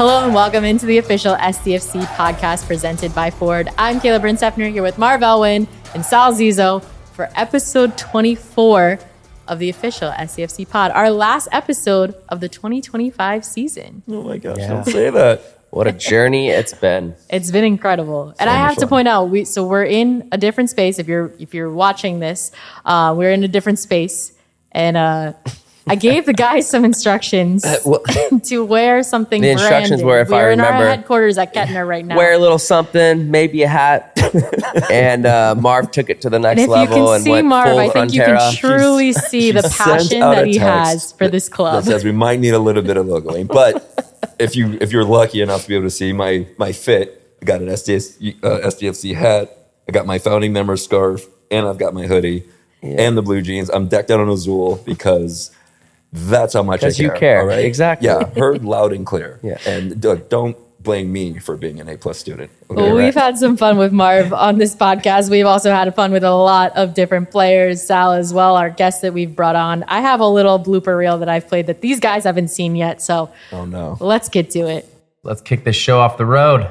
Hello and welcome into the official SDFC podcast presented by Ford. I'm Kaila Bryn-Sefner here with Marvell and Sal Zizo for episode 24 of the official SDFC pod, our last episode of the 2025 season. Oh my gosh, don't say that. What a journey it's been. It's been incredible. And I have to point out, we're in a different space. If you're watching this, we're in a different space. And I gave the guys some instructions to wear something branded. The instructions were, if I we're remember, in our headquarters at Kettner right now. Wear a little something, maybe a hat. And Marv took it to the next level and went Marv, full I think you can truly see the passion that he has for this club. That says we might need a little bit of logoing, but if you're lucky enough to be able to see my fit, I got an SDFC hat, I got my founding member scarf, and I've got my hoodie and the blue jeans. I'm decked out on Azul because that's how much I care. Because you care, right? Exactly. Yeah, heard loud and clear. Yeah. And don't blame me for being an A+ student. Okay, well, we've had some fun with Marv on this podcast. We've also had fun with a lot of different players, Sal as well, our guests that we've brought on. I have a little blooper reel that I've played that these guys haven't seen yet, so let's get to it. Let's kick this show off the road.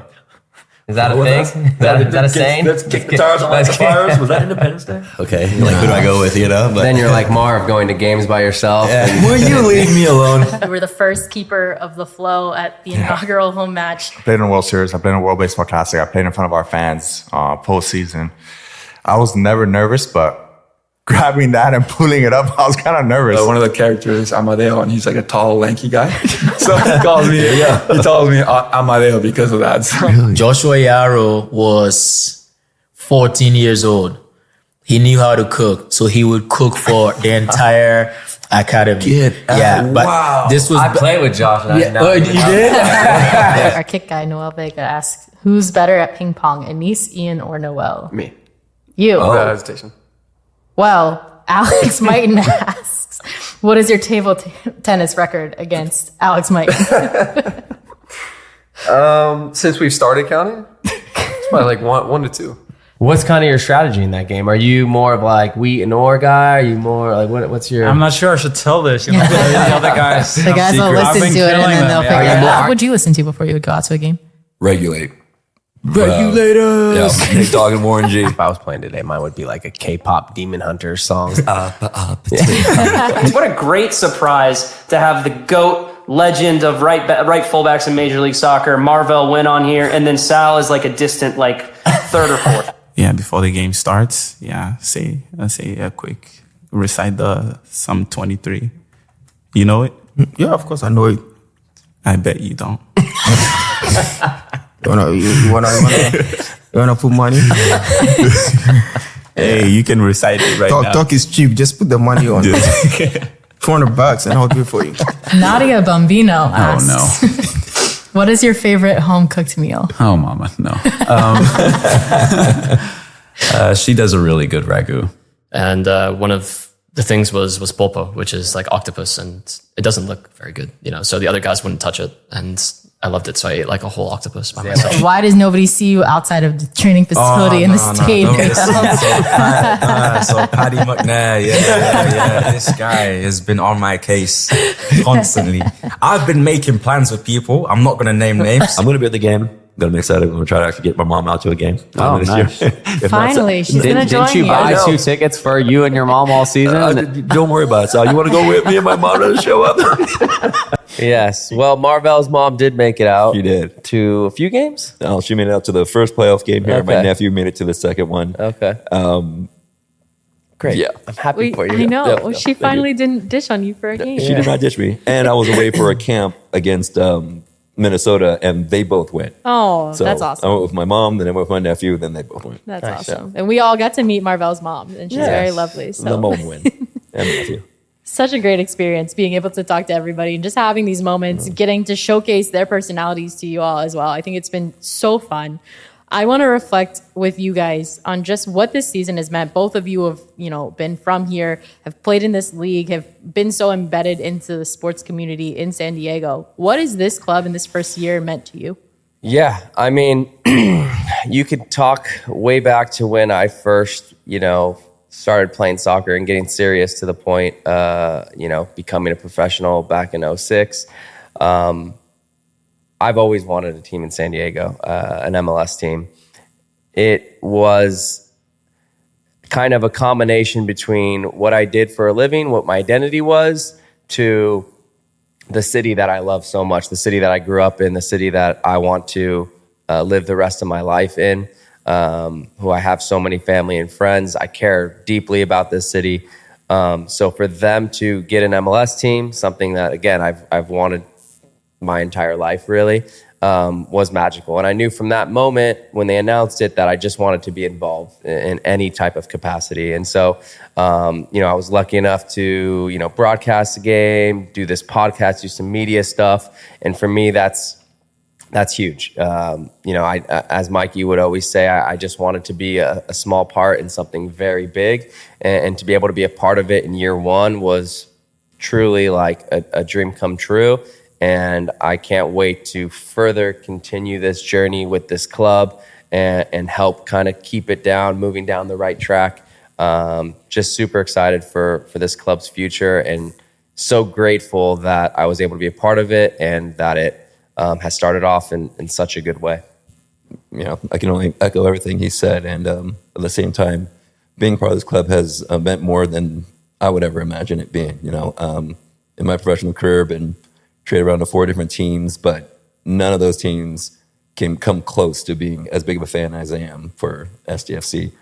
Is that a thing? Is that a saying? Let's kick the tires on the fires. Was that Independence Day? Okay, like who do I go with, But then you're like Marv going to games by yourself. Yeah. Will you leave me alone? You were the first keeper of the flow at the inaugural home match. I played in the World Series. I played in the World Baseball Classic. I played in front of our fans postseason. I was never nervous, but grabbing that and pulling it up, I was kind of nervous. One of the characters, Amadeo, and he's like a tall, lanky guy. So he calls me Amadeo because of that. So. Joshua Yarrow was 14 years old. He knew how to cook, so he would cook for the entire academy. But this was... I played with Josh. And you did? Our kick guy, Noel Vega, asks, who's better at ping pong, Anis, Ian, or Noel? Me. You. Without hesitation. Well, Alex Mighton asks, what is your table tennis record against Alex Mighton? Since we've started counting, it's probably like one to two. What's kind of your strategy in that game? Are you more of like wheat and ore guy? Are you more like what's your... I'm not sure I should tell this. The other guys. The guys will listen to it and then they'll figure it out. What would you listen to before you would go out to a game? Regulate. Regulators. Yeah, Nate Dogg and Warren G. If I was playing today, mine would be like a K-pop Demon Hunter song. What a great surprise to have the GOAT legend of right fullbacks in Major League Soccer, Marvell, win on here, and then Sal is like a distant third or fourth. Yeah, before the game starts, say a quick recite the Psalm 23. You know it? Yeah, of course I know it. I bet you don't. You wanna put money? Hey, you can recite it right now. Talk is cheap. Just put the money on. $400 and I'll do it for you. Nadia Bambino asks, Oh no. what is your favorite home cooked meal? Oh, mama, no. She does a really good ragu. And one of the things was pulpo, which is like octopus, and it doesn't look very good, so the other guys wouldn't touch it, and I loved it, so I ate like a whole octopus by myself. Why does nobody see you outside of the training facility in the stadium? So Paddy McNair, this guy has been on my case constantly. I've been making plans with people. I'm not going to name names. I'm going to be at the game. I'm going to be excited. I'm going to try to actually get my mom out to a game. Nice. Finally, she's going to join Didn't you buy 2 tickets for you and your mom all season? Don't worry about it, Sal. You want to go with me and my mom to show up? Yes. Well, Marvell's mom did make it out. She did. To a few games? No, she made it out to the first playoff game here. Okay. My nephew made it to the second one. Okay. Great. Yeah. I'm happy for you. I know. Yeah, She finally didn't dish on you for a game. She did not ditch me. And I was away for a camp against Minnesota, and they both went. Oh, So that's awesome. I went with my mom, then I went with my nephew, then they both went. That's awesome. And we all got to meet Marvell's mom, and she's very lovely. So. The mom win. And the nephew. Such a great experience being able to talk to everybody and just having these moments, getting to showcase their personalities to you all as well. I think it's been so fun. I want to reflect with you guys on just what this season has meant. Both of you have, been from here, have played in this league, have been so embedded into the sports community in San Diego. What has this club in this first year meant to you? Yeah, I mean, you could talk way back to when I first, started playing soccer and getting serious to the point, becoming a professional back in 2006. I've always wanted a team in San Diego, an MLS team. It was kind of a combination between what I did for a living, what my identity was, to the city that I love so much, the city that I grew up in, the city that I want to live the rest of my life in, who I have so many family and friends. I care deeply about this city. So for them to get an MLS team, something that, again, I've wanted my entire life really, was magical. And I knew from that moment when they announced it that I just wanted to be involved in any type of capacity. And so, I was lucky enough to, broadcast the game, do this podcast, do some media stuff. And for me, that's huge. As Mikey would always say, I just wanted to be a small part in something very big, and to be able to be a part of it in year one was truly like a dream come true. And I can't wait to further continue this journey with this club and help kind of keep it moving down the right track. Just super excited for this club's future, and so grateful that I was able to be a part of it and that it has started off in such a good way. I can only echo everything he said. And at the same time, being part of this club has meant more than I would ever imagine it being. In my professional career, been traded around to 4 different teams, but none of those teams can come close to being as big of a fan as I am for SDFC.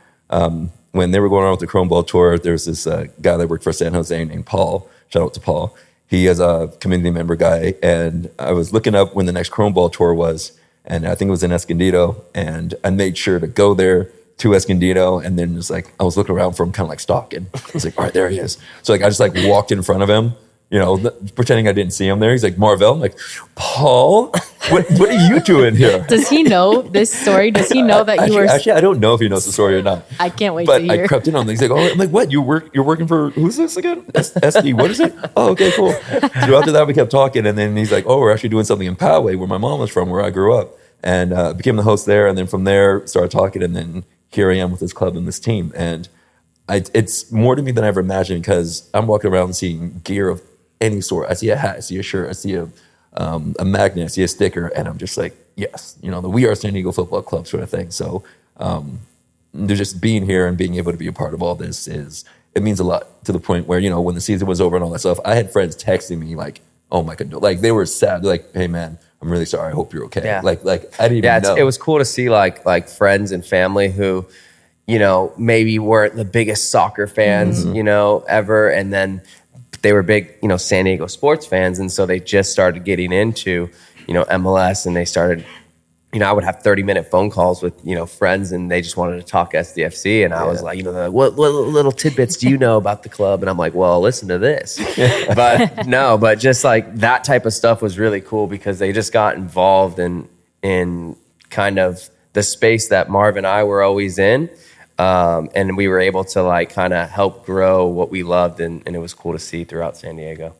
When they were going on with the Chrome Ball tour, there's this guy that worked for San Jose named Paul. Shout out to Paul. He is a community member guy, and I was looking up when the next Chrome Ball tour was, and I think it was in Escondido, and I made sure to go there to Escondido, and then just I was looking around for him, kind of like stalking. I was like, all right, there he is. So I just walked in front of him, pretending I didn't see him there. He's like, Marvell. I'm like, Paul, what are you doing here? Does he know this story? Does he know that you were... Actually, I don't know if he knows the story or not. I can't wait but to hear. I crept in on him. He's like, oh, I'm like, what? You're working for, who's this again? SD, what is it? Oh, okay, cool. So after that, we kept talking, and then he's like, oh, we're actually doing something in Poway, where my mom was from, where I grew up. And became the host there, and then from there, started talking, and then here I am with this club and this team. And it's more to me than I ever imagined, because I'm walking around seeing gear of any sort. I see a hat, I see a shirt, I see a magnet, I see a sticker, and I'm just like, yes, the We Are San Diego Football Club sort of thing. So just being here and being able to be a part of all this it means a lot, to the point where, when the season was over and all that stuff, I had friends texting me like, oh my God, like they were sad. They're like, hey man, I'm really sorry, I hope you're okay. Yeah. Like I didn't even know. It was cool to see like friends and family who, maybe weren't the biggest soccer fans, ever. And then they were big, San Diego sports fans. And so they just started getting into, MLS, and they started, I would have 30-minute phone calls with, friends, and they just wanted to talk SDFC. And I was like, what little tidbits do you know about the club? And I'm like, well, listen to this. But just like that type of stuff was really cool, because they just got involved in kind of the space that Marv and I were always in. And we were able to kind of help grow what we loved, and it was cool to see throughout San Diego.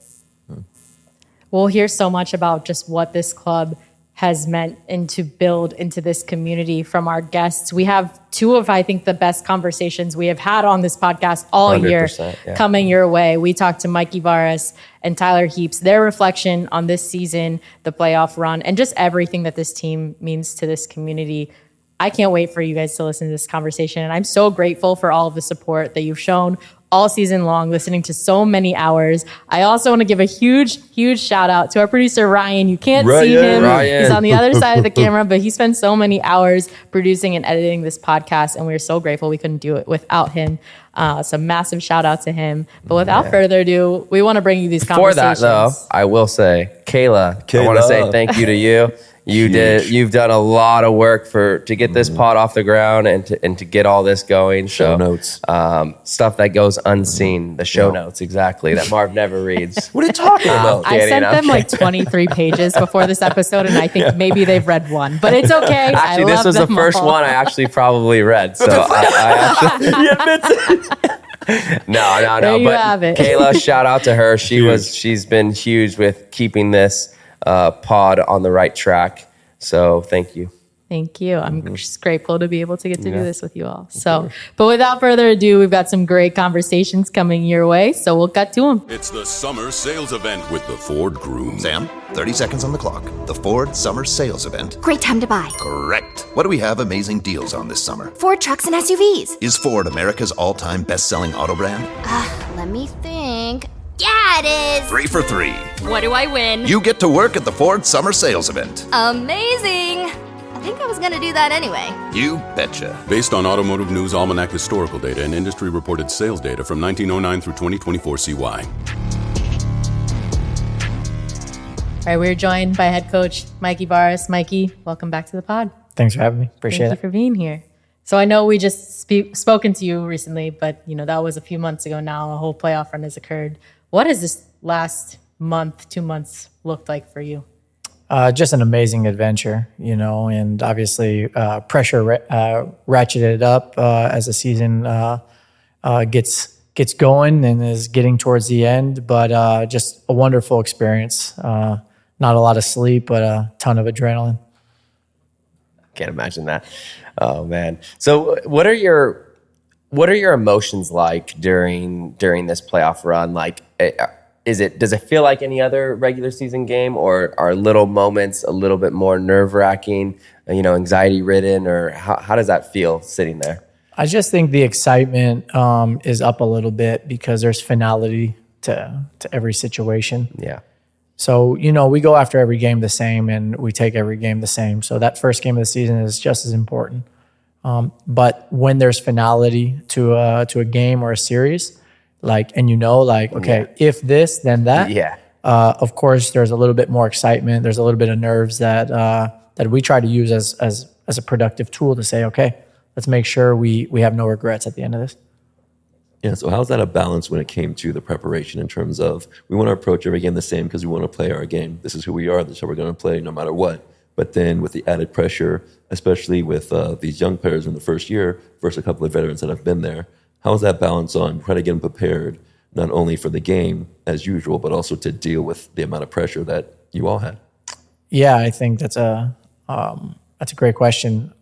We'll hear so much about just what this club has meant and to build into this community from our guests. We have 2 of, I think, the best conversations we have had on this podcast all year coming your way. We talked to Mikey Varas and Tyler Heaps, their reflection on this season, the playoff run, and just everything that this team means to this community. I can't wait for you guys to listen to this conversation. And I'm so grateful for all of the support that you've shown all season long, listening to so many hours. I also want to give a huge, huge shout out to our producer, Ryan. You can't see him. He's on the other side of the camera, but he spent so many hours producing and editing this podcast. And we're so grateful we couldn't do it without him. So massive shout out to him. But without further ado, we want to bring you these conversations. For that though, I will say, Kaila, I want to say thank you to you. You've done a lot of work to get this pod off the ground and to get all this going. Show notes. Stuff that goes unseen. The show notes, exactly, that Marv never reads. What are you talking about? I sent them 23 pages before this episode, and I think maybe they've read one. But it's okay. Actually, this was the first one I actually probably read. So I actually... No. There you but have it. Kaila, shout out to her. She's been huge with keeping this pod on the right track. So thank you. Thank you. I'm just grateful to be able to get to do this with you all. So, but without further ado, we've got some great conversations coming your way. So we'll cut to them. It's the summer sales event with the Ford Groom. Sam, 30 seconds on the clock. The Ford Summer Sales Event. Great time to buy. Correct. What do we have amazing deals on this summer? Ford trucks and SUVs. Is Ford America's all-time best-selling auto brand? Let me think. Yeah, it is. 3 for 3. What do I win? You get to work at the Ford Summer Sales Event. Amazing. I think I was going to do that anyway. You betcha. Based on Automotive News Almanac historical data and industry-reported sales data from 1909 through 2024 CY. All right, we're joined by head coach Mikey Varas. Mikey, welcome back to the pod. Thanks for having me. Appreciate it. Thank you for being here. So I know we just spoken to you recently, but that was a few months ago now. A whole playoff run has occurred. What has this last month, 2 months looked like for you? Just an amazing adventure, and obviously pressure ratcheted up as the season gets going and is getting towards the end. But just a wonderful experience. Not a lot of sleep, but a ton of adrenaline. Can't imagine that. Oh man. So what are your emotions like during this playoff run? Like, does it feel like any other regular season game, or are little moments a little bit more nerve-wracking, anxiety ridden, or how does that feel sitting there? I just think the excitement is up a little bit because there's finality to every situation. Yeah. So, we go after every game the same and we take every game the same. So that first game of the season is just as important. But when there's finality to a game or a series, if this, then that. Yeah. Of course, there's a little bit more excitement. There's a little bit of nerves that we try to use as a productive tool to say, okay, let's make sure we have no regrets at the end of this. Yeah, so how's that a balance when it came to the preparation in terms of we want to approach every game the same because we want to play our game. This is who we are. This is how we're going to play no matter what. But then with the added pressure, especially with these young players in the first year versus a couple of veterans that have been there, how is that balance on trying to get them prepared not only for the game as usual, but also to deal with the amount of pressure that you all had? Yeah, I think that's a great question.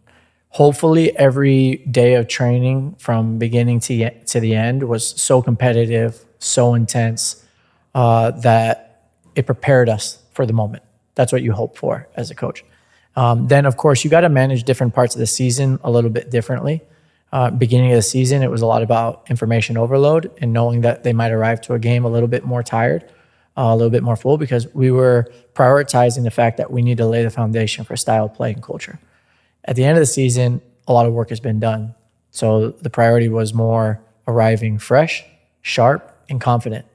Hopefully, every day of training from beginning to the end was so competitive, so intense that it prepared us for the moment. That's what you hope for as a coach. Then, of course, you got to manage different parts of the season a little bit differently. Beginning of the season, it was a lot about information overload and knowing that they might arrive to a game a little bit more tired, a little bit more full, because we were prioritizing the fact that we need to lay the foundation for style of play and culture. At the end of the season, a lot of work has been done. So the priority was more arriving fresh, sharp, and confident.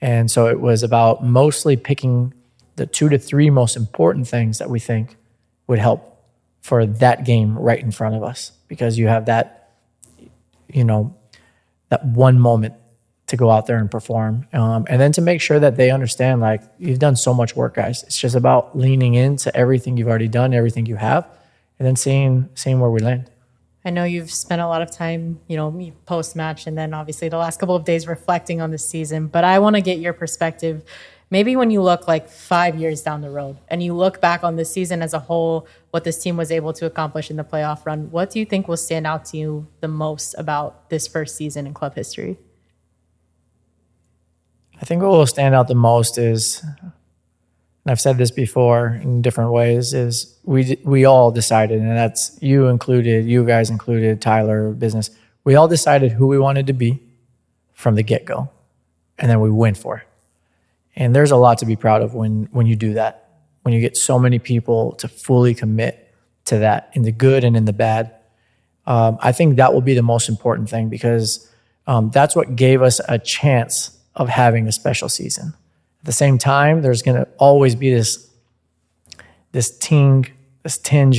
And so it was about mostly picking the 2 to 3 most important things that we think would help for that game right in front of us, because you have that one moment to go out there and perform. And then to make sure that they understand, you've done so much work, guys. It's just about leaning into everything you've already done, everything you have, and then seeing where we land. I know you've spent a lot of time, post-match and then obviously the last couple of days reflecting on this season, but I want to get your perspective. Maybe when you look 5 years down the road and you look back on this season as a whole, what this team was able to accomplish in the playoff run, what do you think will stand out to you the most about this first season in club history? I think what will stand out the most is, and I've said this before in different ways, is we all decided, and that's you included, you guys included, Tyler, business. We all decided who we wanted to be from the get-go, and then we went for it. And there's a lot to be proud of when you do that, when you get so many people to fully commit to that in the good and in the bad. I think that will be the most important thing, because that's what gave us a chance of having a special season. At the same time, there's going to always be this tinge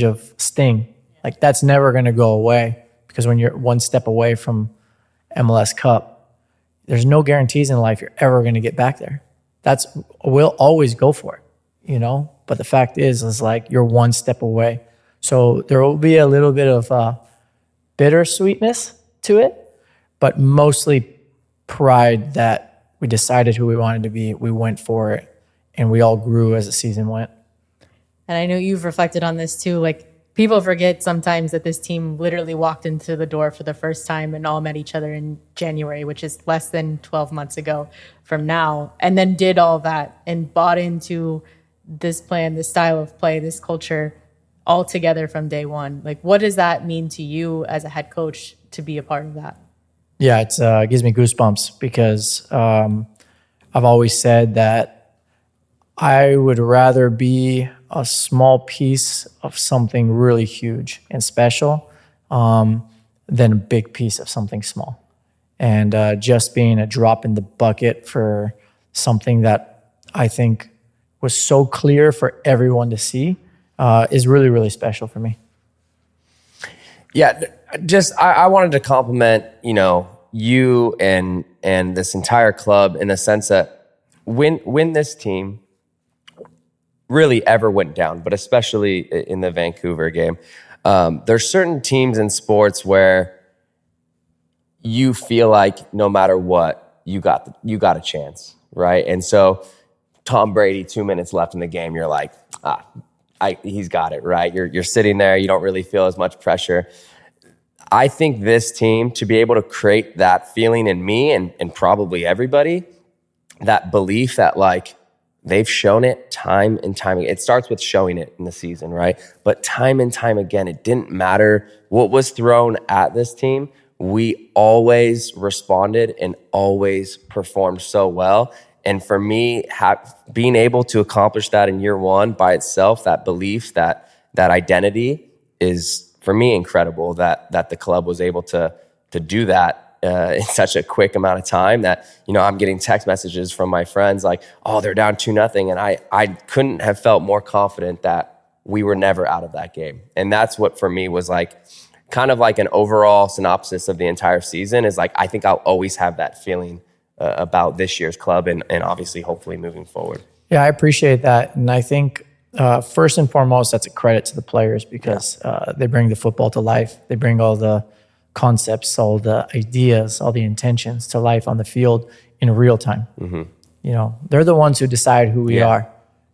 of sting. That's never going to go away, because when you're one step away from MLS Cup, there's no guarantees in life you're ever going to get back there. We'll always go for it, But the fact is you're one step away. So there will be a little bit of bittersweetness to it, but mostly pride that we decided who we wanted to be, we went for it, and we all grew as the season went. And I know you've reflected on this too, people forget sometimes that this team literally walked into the door for the first time and all met each other in January, which is less than 12 months ago from now, and then did all that and bought into this plan, this style of play, this culture all together from day one. Like, what does that mean to you as a head coach to be a part of that? Yeah, it gives me goosebumps because I've always said that I would rather be a small piece of something really huge and special than a big piece of something small. And just being a drop in the bucket for something that I think was so clear for everyone to see is really, really special for me. Yeah, just I wanted to compliment, you and this entire club in the sense that when this team really ever went down, but especially in the Vancouver game, there's certain teams in sports where you feel like no matter what, you got a chance, right? And so Tom Brady, 2 minutes left in the game, you're like, he's got it, right? You're sitting there, you don't really feel as much pressure. I think this team, to be able to create that feeling in me and probably everybody, that belief that like they've shown it time and time again. It starts with showing it in the season, right? But time and time again, it didn't matter what was thrown at this team. We always responded and always performed so well. And for me, being able to accomplish that in year one by itself, that belief, that identity is, for me, incredible that the club was able to do that in such a quick amount of time that, I'm getting text messages from my friends like, oh, they're down 2-0. And I couldn't have felt more confident that we were never out of that game. And that's what for me was like, kind of like an overall synopsis of the entire season is like, I think I'll always have that feeling about this year's club and obviously hopefully moving forward. Yeah, I appreciate that. And I think first and foremost, that's a credit to the players because they bring the football to life. They bring all the concepts, all the ideas, all the intentions to life on the field in real time. Mm-hmm. They're the ones who decide who we are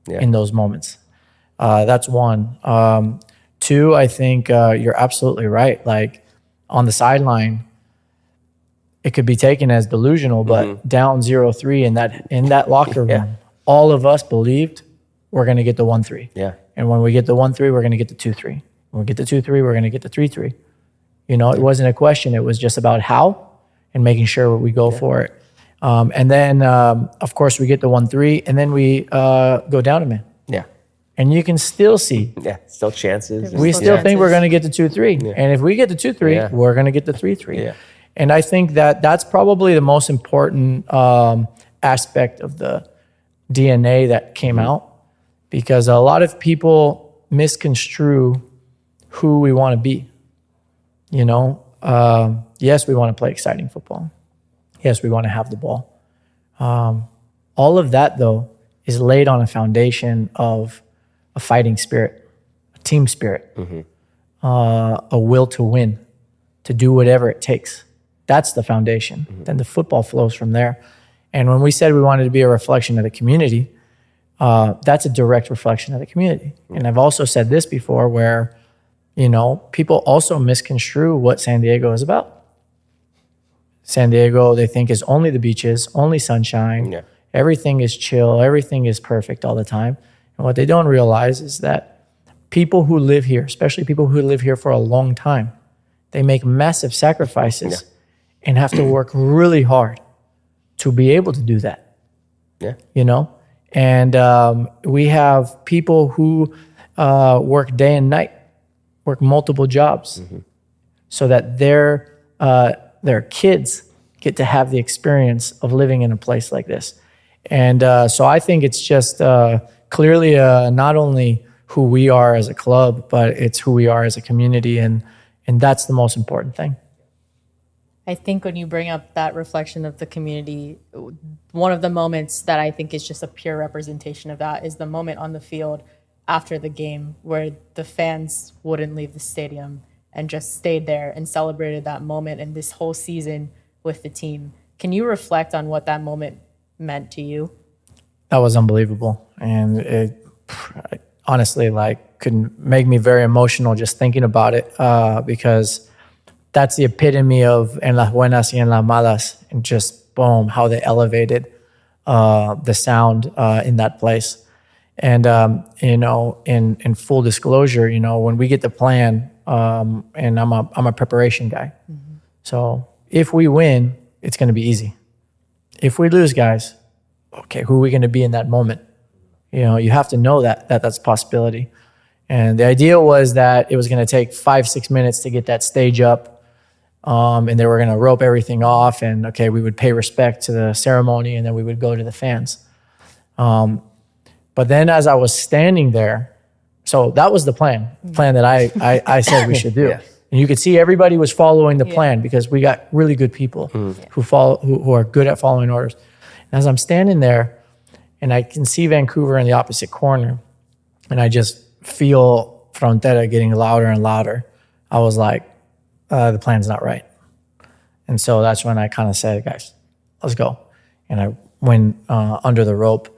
in those moments. That's one. Two, I think you're absolutely right. Like on the sideline, it could be taken as delusional, but down 0-3 in that locker room, all of us believed we're going to get the 1-3. Yeah. And when we get the 1-3, we're going to get the 2-3. When we get the 2-3, we're going to get the 3-3. It wasn't a question. It was just about how and making sure we go for it. And then, of course, we get the 1-3, and then we go down a man. Yeah. And you can still see. Yeah, still chances. We still think we're going to get the 2-3. Yeah. And if we get the 2-3, we're going to get the 3-3. Yeah. And I think that's probably the most important aspect of the DNA that came out, because a lot of people misconstrue who we want to be. Yes, we want to play exciting football. Yes, we want to have the ball. All of that, though, is laid on a foundation of a fighting spirit, a team spirit, a will to win, to do whatever it takes. That's the foundation. Then the football flows from there. And when we said we wanted to be a reflection of the community, that's a direct reflection of the community. And I've also said this before where, people also misconstrue what San Diego is about. San Diego, they think, is only the beaches, only sunshine. Yeah. Everything is chill. Everything is perfect all the time. And what they don't realize is that people who live here, especially people who live here for a long time, they make massive sacrifices and have to work really hard to be able to do that. Yeah. And we have people who work day and night, work multiple jobs, so that their kids get to have the experience of living in a place like this. And so I think it's just clearly not only who we are as a club, but it's who we are as a community, and that's the most important thing. I think when you bring up that reflection of the community, one of the moments that I think is just a pure representation of that is the moment on the field after the game where the fans wouldn't leave the stadium and just stayed there and celebrated that moment and this whole season with the team. Can you reflect on what that moment meant to you? That was unbelievable. And honestly like could make me very emotional just thinking about it, because that's the epitome of en las buenas y en las malas, and just boom, how they elevated the sound in that place. And you know, in full disclosure, you know, when we get the plan, and I'm a preparation guy, so if we win, it's going to be easy. If we lose, guys, okay, who are we going to be in that moment? You know, you have to know that's a possibility. And the idea was that it was going to take 5-6 minutes to get that stage up, and they were going to rope everything off, and okay, we would pay respect to the ceremony, and then we would go to the fans. But then as I was standing there, so that was the plan that I said we should do. Yeah. And you could see everybody was following the plan because we got really good people who are good at following orders. And as I'm standing there and I can see Vancouver in the opposite corner, and I just feel Frontera getting louder and louder, I was like, the plan's not right. And so that's when I kind of said, guys, let's go. And I went under the rope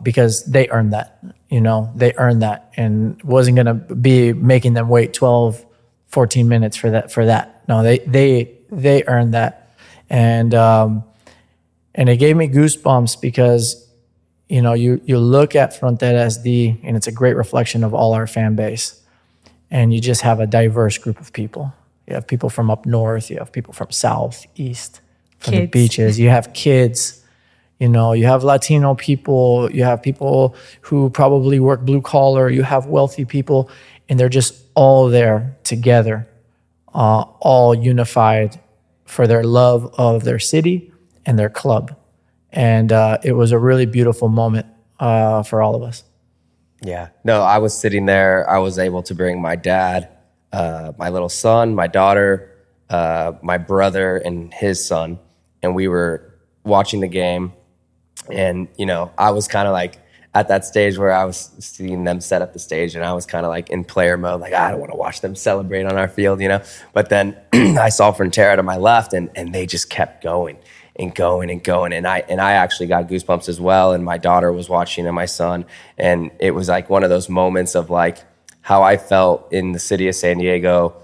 because they earned that. You know, they earned that, and wasn't going to be making them wait 12, 14 minutes for that. No, they earned that. And it gave me goosebumps because, you know, you look at Frontera SD, and it's a great reflection of all our fan base. And you just have a diverse group of people. You have people from up north, you have people from south, east, from the beaches, you have kids. You know, you have Latino people, you have people who probably work blue collar, you have wealthy people, and they're just all there together, all unified for their love of their city and their club. And it was a really beautiful moment for all of us. Yeah. No, I was sitting there. I was able to bring my dad, my little son, my daughter, my brother, and his son. And we were watching the game. And, you know, I was kind of like at that stage where I was seeing them set up the stage, and I was kind of like in player mode, like, I don't want to watch them celebrate on our field, you know. But then I saw Frontera to my left, and they just kept going and going and going. And I actually got goosebumps as well. And my daughter was watching, and my son. And it was like one of those moments of like how I felt in the city of San Diego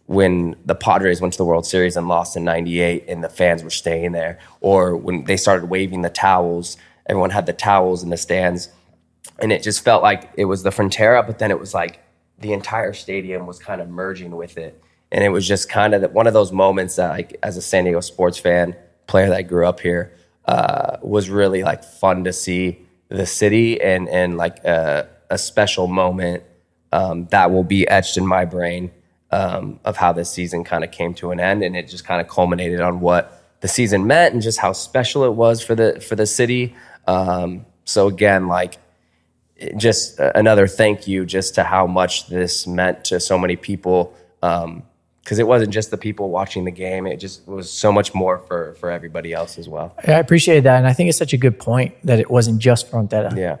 when the Padres went to the World Series and lost in '98, and the fans were staying there, or when they started waving the towels, everyone had the towels in the stands, and it just felt like it was the Frontera, but then it was like the entire stadium was kind of merging with it, and it was just kind of one of those moments that, like, as a San Diego sports fan, player that grew up here, was really like fun to see the city, and like a special moment that will be etched in my brain. Of how this season kind of came to an end, and it just kind of culminated on what the season meant and just how special it was for the city. So again, like, just another thank you just to how much this meant to so many people, because it wasn't just the people watching the game; it just was so much more for everybody else as well. I appreciate that, and I think it's such a good point that it wasn't just Frontera. Yeah.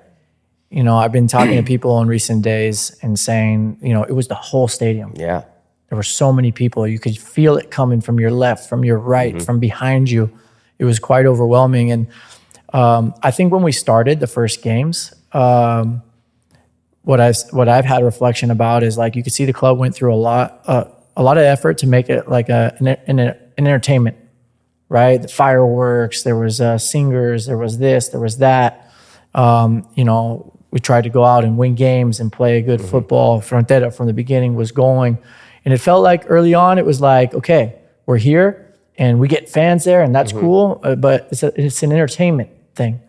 You know, I've been talking to people in recent days and saying, you know, it was the whole stadium. Yeah. There were so many people. You could feel it coming from your left, from your right, from behind you. It was quite overwhelming. And I think when we started the first games, what I've had a reflection about is, like, you could see the club went through a lot of effort to make it like an entertainment, right? The fireworks, there was singers, there was this, there was that. You know, we tried to go out and win games and play a good football. Frontera from the beginning was going. And it felt like early on, it was like, okay, we're here and we get fans there, and that's cool, but it's an entertainment thing.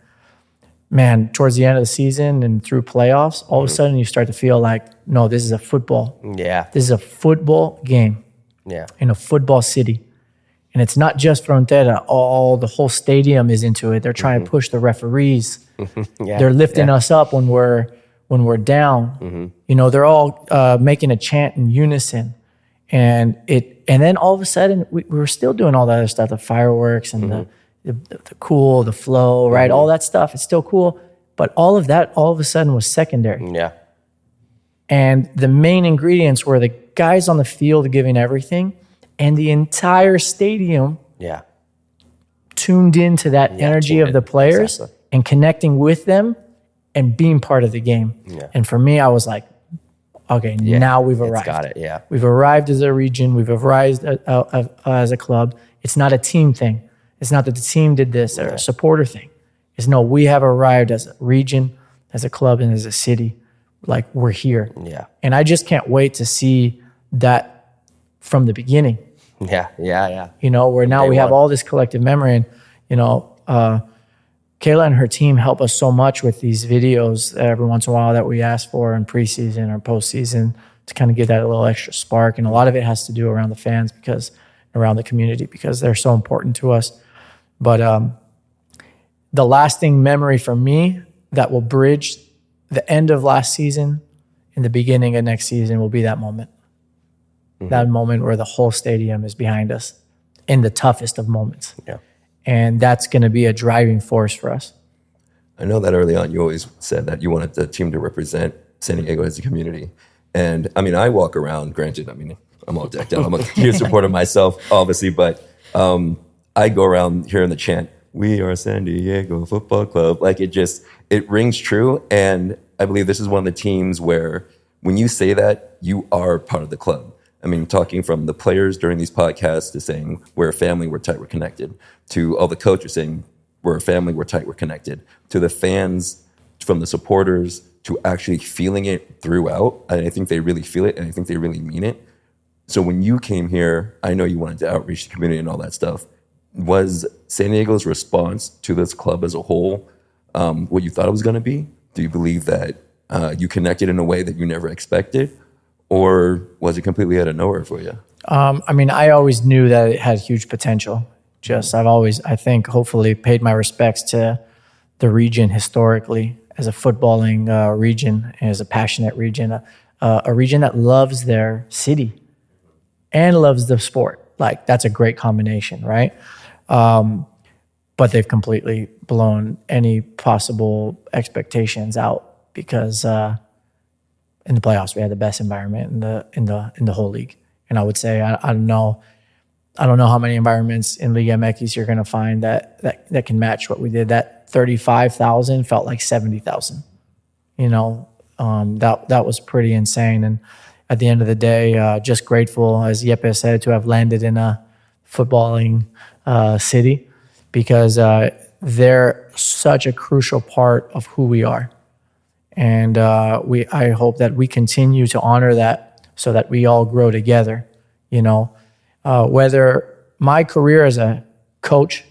Man, towards the end of the season and through playoffs, all of a sudden you start to feel like, no, this is a football. Yeah. This is a football game. Yeah. In a football city. And it's not just Frontera. The whole stadium is into it. They're trying to push the referees. Yeah. They're lifting us up when we're down. You know, they're all making a chant in unison. And then all of a sudden we were still doing all that other stuff, the fireworks and the cool, the flow, right? All that stuff, it's still cool. But all of that all of a sudden was secondary. Yeah. And the main ingredients were the guys on the field giving everything, and the entire stadium tuned into that energy of the players and connecting with them and being part of the game. Yeah. And for me, I was like, okay, now we've arrived. Got it, yeah. We've arrived as a region. We've arrived as a club. It's not a team thing. It's not that the team did this or a supporter thing. It's no, we have arrived as a region, as a club, and as a city. Like, we're here. Yeah. And I just can't wait to see that from the beginning. Yeah. You know, where now we have all this collective memory. And, you know, Kaila and her team help us so much with these videos every once in a while that we ask for in preseason or postseason to kind of give that a little extra spark. And a lot of it has to do around the fans, because around the community, because they're so important to us. But the lasting memory for me that will bridge the end of last season and the beginning of next season will be that moment. That moment where the whole stadium is behind us in the toughest of moments. Yeah. And that's going to be a driving force for us. I know that early on you always said that you wanted the team to represent San Diego as a community. And I mean, I walk around, granted, I mean, I'm all decked out. I'm a huge supporter myself, obviously, but I go around hearing the chant, "We are San Diego Football Club." Like, it rings true. And I believe this is one of the teams where when you say that, you are part of the club. I mean, talking from the players during these podcasts to saying, we're a family, we're tight, we're connected, to all the coaches saying, we're a family, we're tight, we're connected, to the fans, from the supporters, to actually feeling it throughout. And I think they really feel it, and I think they really mean it. So when you came here, I know you wanted to outreach the community and all that stuff. Was San Diego's response to this club as a whole what you thought it was going to be? Do you believe that you connected in a way that you never expected? Or was it completely out of nowhere for you? I mean, I always knew that it had huge potential. I've always, I think, hopefully paid my respects to the region historically as a footballing region, and as a passionate region, a region that loves their city and loves the sport. Like, that's a great combination, right? But they've completely blown any possible expectations out, because in the playoffs we had the best environment in the whole league. And I would say I don't know how many environments in Liga MX you're going to find that can match what we did. That 35,000 felt like 70,000. You know, that was pretty insane. And at the end of the day, just grateful, as Yeppe said, to have landed in a footballing city, because they're such a crucial part of who we are. And I hope that we continue to honor that, so that we all grow together. You know, whether my career as a coach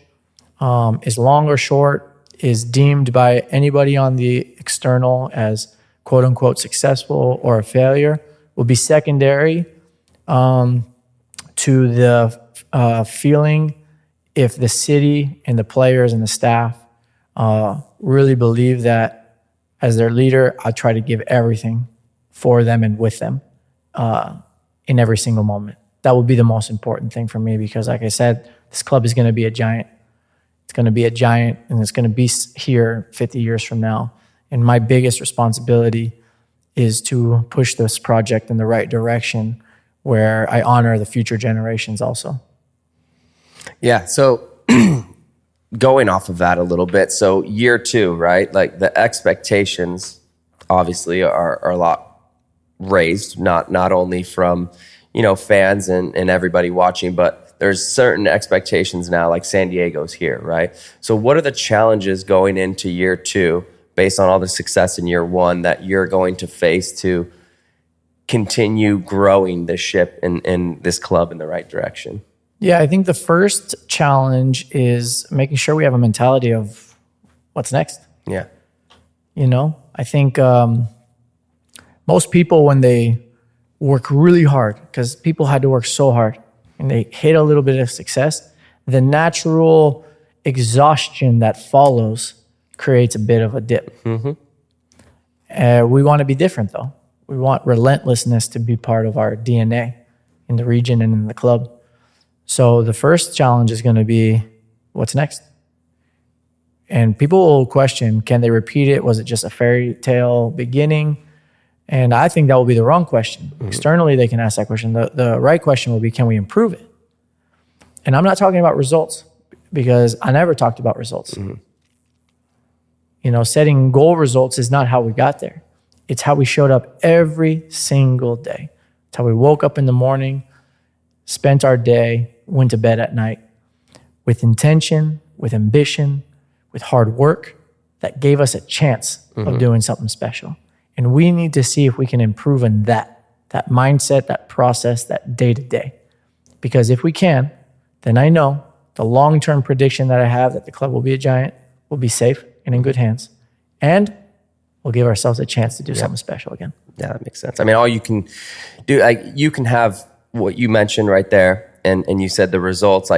is long or short, is deemed by anybody on the external as quote unquote successful or a failure, will be secondary to the feeling if the city and the players and the staff really believe that, as their leader, I try to give everything for them and with them in every single moment. That will be the most important thing for me, because like I said, this club is going to be a giant. It's going to be a giant, and it's going to be here 50 years from now. And my biggest responsibility is to push this project in the right direction, where I honor the future generations also. Yeah, so going off of that a little bit, so year 2, right? Like, the expectations obviously are a lot raised, not only from, you know, fans and everybody watching, but there's certain expectations now, like San Diego's here, right? So what are the challenges going into year 2, based on all the success in year 1, that you're going to face to continue growing this ship and this club in the right direction? Yeah, I think the first challenge is making sure we have a mentality of what's next. Yeah. You know, I think most people, when they work really hard, because people had to work so hard, and they hit a little bit of success, the natural exhaustion that follows creates a bit of a dip. Mm-hmm. We want to be different, though. We want relentlessness to be part of our DNA in the region and in the club. So the first challenge is going to be, what's next? And people will question, can they repeat it? Was it just a fairy tale beginning? And I think that will be the wrong question. Mm-hmm. Externally, they can ask that question. The right question will be, can we improve it? And I'm not talking about results, because I never talked about results. Mm-hmm. Setting goal results is not how we got there. It's how we showed up every single day. It's how we woke up in the morning, spent our day, went to bed at night with intention, with ambition, with hard work that gave us a chance of doing something special. And we need to see if we can improve in that mindset, that process, that day to day. Because if we can, then I know the long-term prediction that I have that the club will be a giant, will be safe and in good hands. And we'll give ourselves a chance to do something special again. Yeah, that makes sense. I mean, all you can do, you can have what you mentioned right there, and you said the results,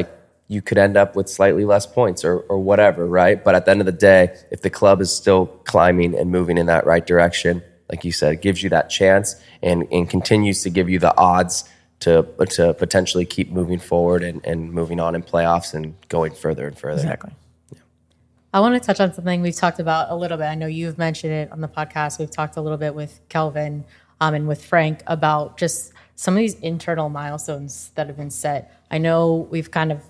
you could end up with slightly less points or whatever, right? But at the end of the day, if the club is still climbing and moving in that right direction, like you said, it gives you that chance and continues to give you the odds to potentially keep moving forward and moving on in playoffs and going further and further. Exactly. I want to touch on something we've talked about a little bit. I know you've mentioned it on the podcast. We've talked a little bit with Kelvin and with Frank about just some of these internal milestones that have been set. I know we've kind of,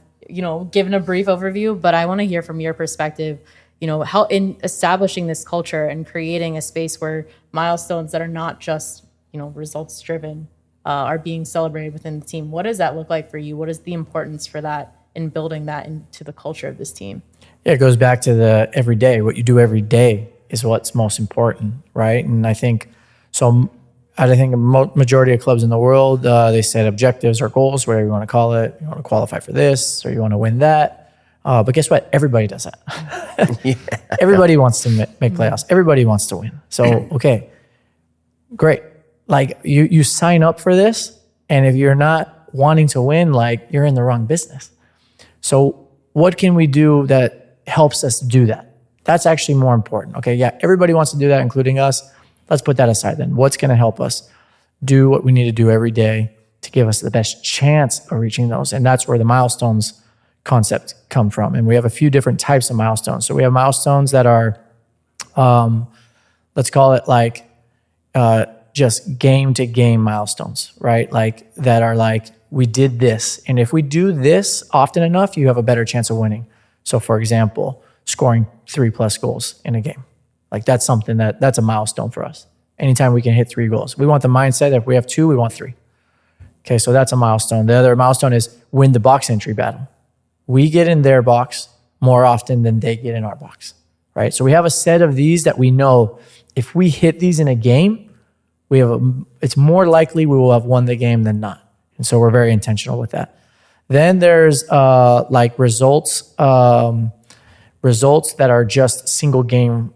given a brief overview, but I want to hear from your perspective, how in establishing this culture and creating a space where milestones that are not just, results driven are being celebrated within the team. What does that look like for you? What is the importance for that in building that into the culture of this team? Yeah, it goes back to the every day. What you do every day is what's most important, right? And I think a majority of clubs in the world, they set objectives or goals, whatever you want to call it. You want to qualify for this or you want to win that. But guess what? Everybody does that. Everybody wants to make playoffs. Everybody wants to win. So, okay, great. You sign up for this, and if you're not wanting to win, you're in the wrong business. So what can we do that helps us do that? That's actually more important. Okay, yeah, everybody wants to do that, including us. Let's put that aside then. What's going to help us do what we need to do every day to give us the best chance of reaching those? And that's where the milestones concept come from. And we have a few different types of milestones. So we have milestones that are, let's call it just game to game milestones, right? That are we did this. And if we do this often enough, you have a better chance of winning. So for example, scoring 3+ goals in a game. That's something that's a milestone for us. Anytime we can hit 3 goals. We want the mindset that if we have 2, we want 3. Okay, so that's a milestone. The other milestone is win the box entry battle. We get in their box more often than they get in our box, right? So we have a set of these that we know if we hit these in a game, it's more likely we will have won the game than not. And so we're very intentional with that. Then there's results that are just single game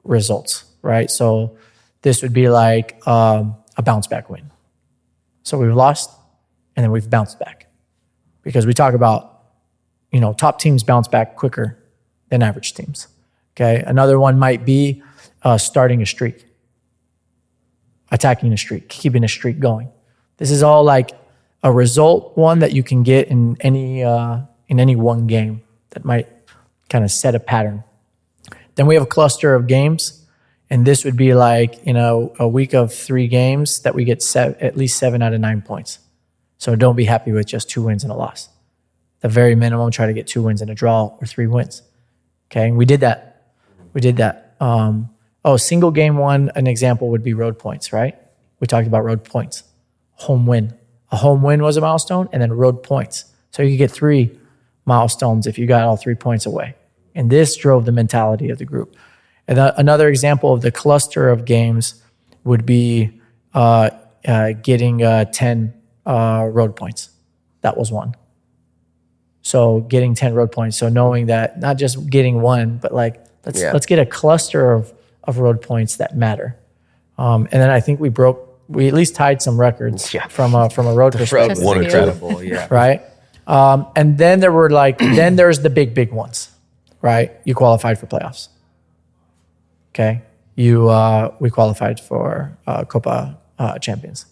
results, right? So this would be a bounce back win. So we've lost and then we've bounced back, because we talk about, top teams bounce back quicker than average teams. Okay. Another one might be starting a streak, attacking a streak, keeping a streak going. This is all a result one that you can get in any one game that might kind of set a pattern. Then we have a cluster of games, and this would be a week of 3 games that we get at least 7 out of 9 points. So don't be happy with just 2 wins and a loss. The very minimum, try to get 2 wins and a draw or 3 wins. Okay, and we did that. Single game one, an example would be road points, right? We talked about road points. Home win. A home win was a milestone, and then road points. So you get 3 milestones if you got all 3 points away. And this drove the mentality of the group. And another example of the cluster of games would be getting 10 road points. That was one. So getting 10 road points. So knowing that not just getting one, but let's get a cluster of road points that matter. And then I think we at least tied some records from a road perspective. One incredible, yeah. Right? And then there were then there's the big ones, right? You qualified for playoffs. Okay. We qualified for Copa Champions.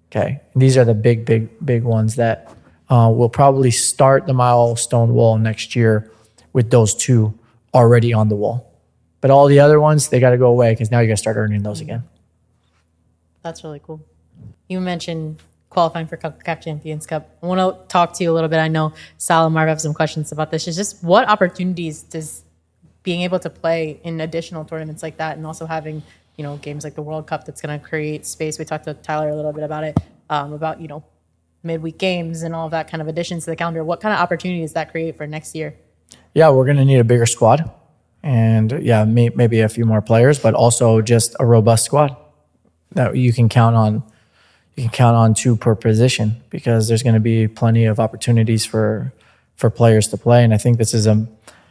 Okay. And these are the big ones that we'll probably start the milestone wall next year with those 2 already on the wall. But all the other ones, they got to go away, because now you got to start earning those again. That's really cool. You mentioned qualifying for CONCACAF Champions Cup. I want to talk to you a little bit. I know Sal and Marv have some questions about this. It's just what opportunities does being able to play in additional tournaments like that, and also having, you know, games like the World Cup that's going to create space. We talked to Tyler a little bit about it, about, you know, midweek games and all of that kind of additions to the calendar. What kind of opportunity does that create for next year? Yeah, we're going to need a bigger squad, and maybe a few more players, but also just a robust squad that you can count on. You can count on 2 per position, because there's going to be plenty of opportunities for players to play. And I think this is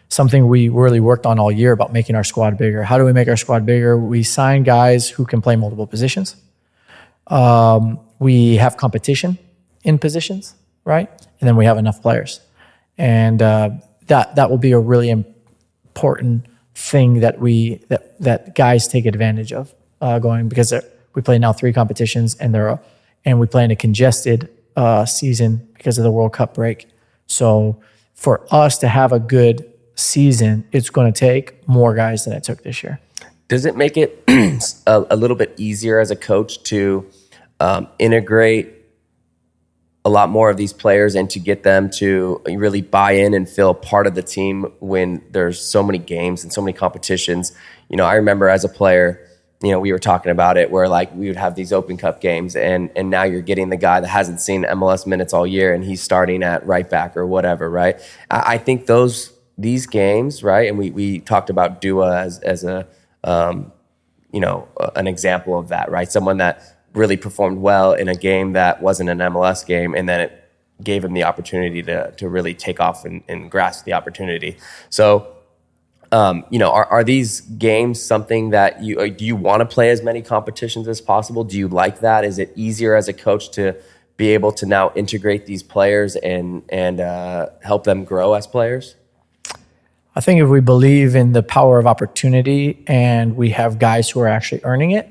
something we really worked on all year, about making our squad bigger. How do we make our squad bigger? We sign guys who can play multiple positions. We have competition in positions, right? And then we have enough players. And that will be a really important thing that guys take advantage of going, because we play now 3 competitions, and we play in a congested season because of the World Cup break. So for us to have a good season, it's going to take more guys than it took this year. Does it make it a little bit easier as a coach to integrate a lot more of these players and to get them to really buy in and feel part of the team when there's so many games and so many competitions? You know, I remember as a player, you know, we were talking about it where like we would have these Open Cup games, and now you're getting the guy that hasn't seen MLS minutes all year, and he's starting at right back or whatever, right? I think these games, right? And we talked about Dua as a you know, an example of that, right? Someone that really performed well in a game that wasn't an MLS game, and then it gave him the opportunity to really take off and grasp the opportunity. So, you know, are these games something that do you want to play as many competitions as possible? Do you like that? Is it easier as a coach to be able to now integrate these players and help them grow as players? I think if we believe in the power of opportunity and we have guys who are actually earning it,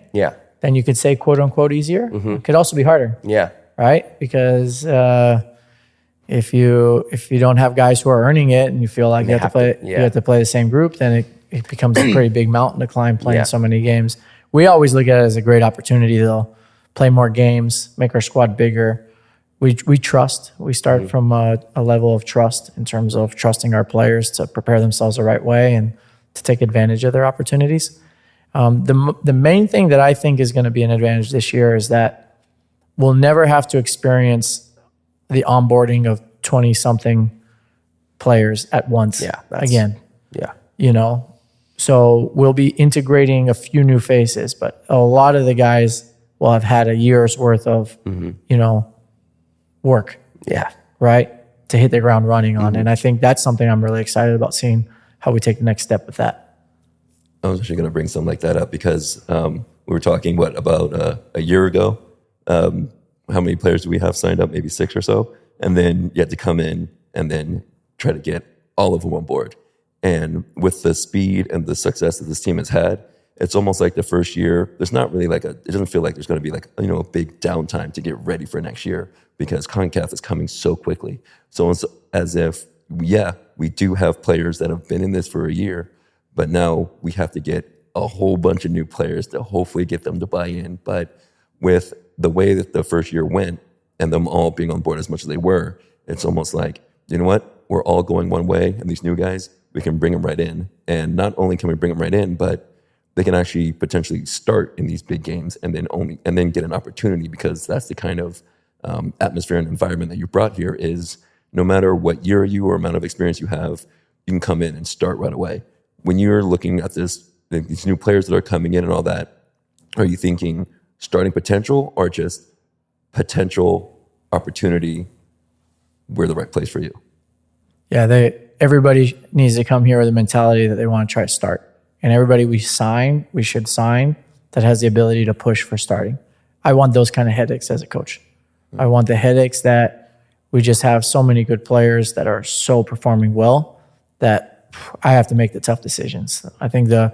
then you could say quote unquote easier. Mm-hmm. It could also be harder. Yeah. Right? Because if you don't have guys who are earning it and you feel like you have to play the same group, then it becomes a pretty big mountain to climb playing so many games. We always look at it as a great opportunity though. Play more games, make our squad bigger. We trust. We start from a level of trust in terms of trusting our players to prepare themselves the right way and to take advantage of their opportunities. The main thing that I think is going to be an advantage this year is that we'll never have to experience the onboarding of 20-something players at once again. Yeah. You know, so we'll be integrating a few new faces, but a lot of the guys will have had a year's worth of, you know, work. Yeah. Right? To hit the ground running on. And I think that's something I'm really excited about, seeing how we take the next step with that. I was actually going to bring something like that up because we were talking, about a year ago? How many players do we have signed up? Maybe 6 or so. And then you had to come in and then try to get all of them on board. And with the speed and the success that this team has had, it's almost like the first year, there's not really it doesn't feel like there's going to be a big downtime to get ready for next year because CONCACAF is coming so quickly. So it's as if, we do have players that have been in this for a year, but now we have to get a whole bunch of new players to hopefully get them to buy in. But with the way that the first year went and them all being on board as much as they were, it's almost like, you know what? We're all going one way, and these new guys, we can bring them right in. And not only can we bring them right in, but they can actually potentially start in these big games and then get an opportunity, because that's the kind of atmosphere and environment that you brought here is no matter what year you or amount of experience you have, you can come in and start right away. When you're looking at these new players that are coming in and all that, are you thinking starting potential or just potential opportunity? We're the right place for you. Yeah, everybody needs to come here with a mentality that they want to try to start. And everybody we should sign that has the ability to push for starting. I want those kind of headaches as a coach. I want the headaches that we just have so many good players that are so performing well that I have to make the tough decisions. I think the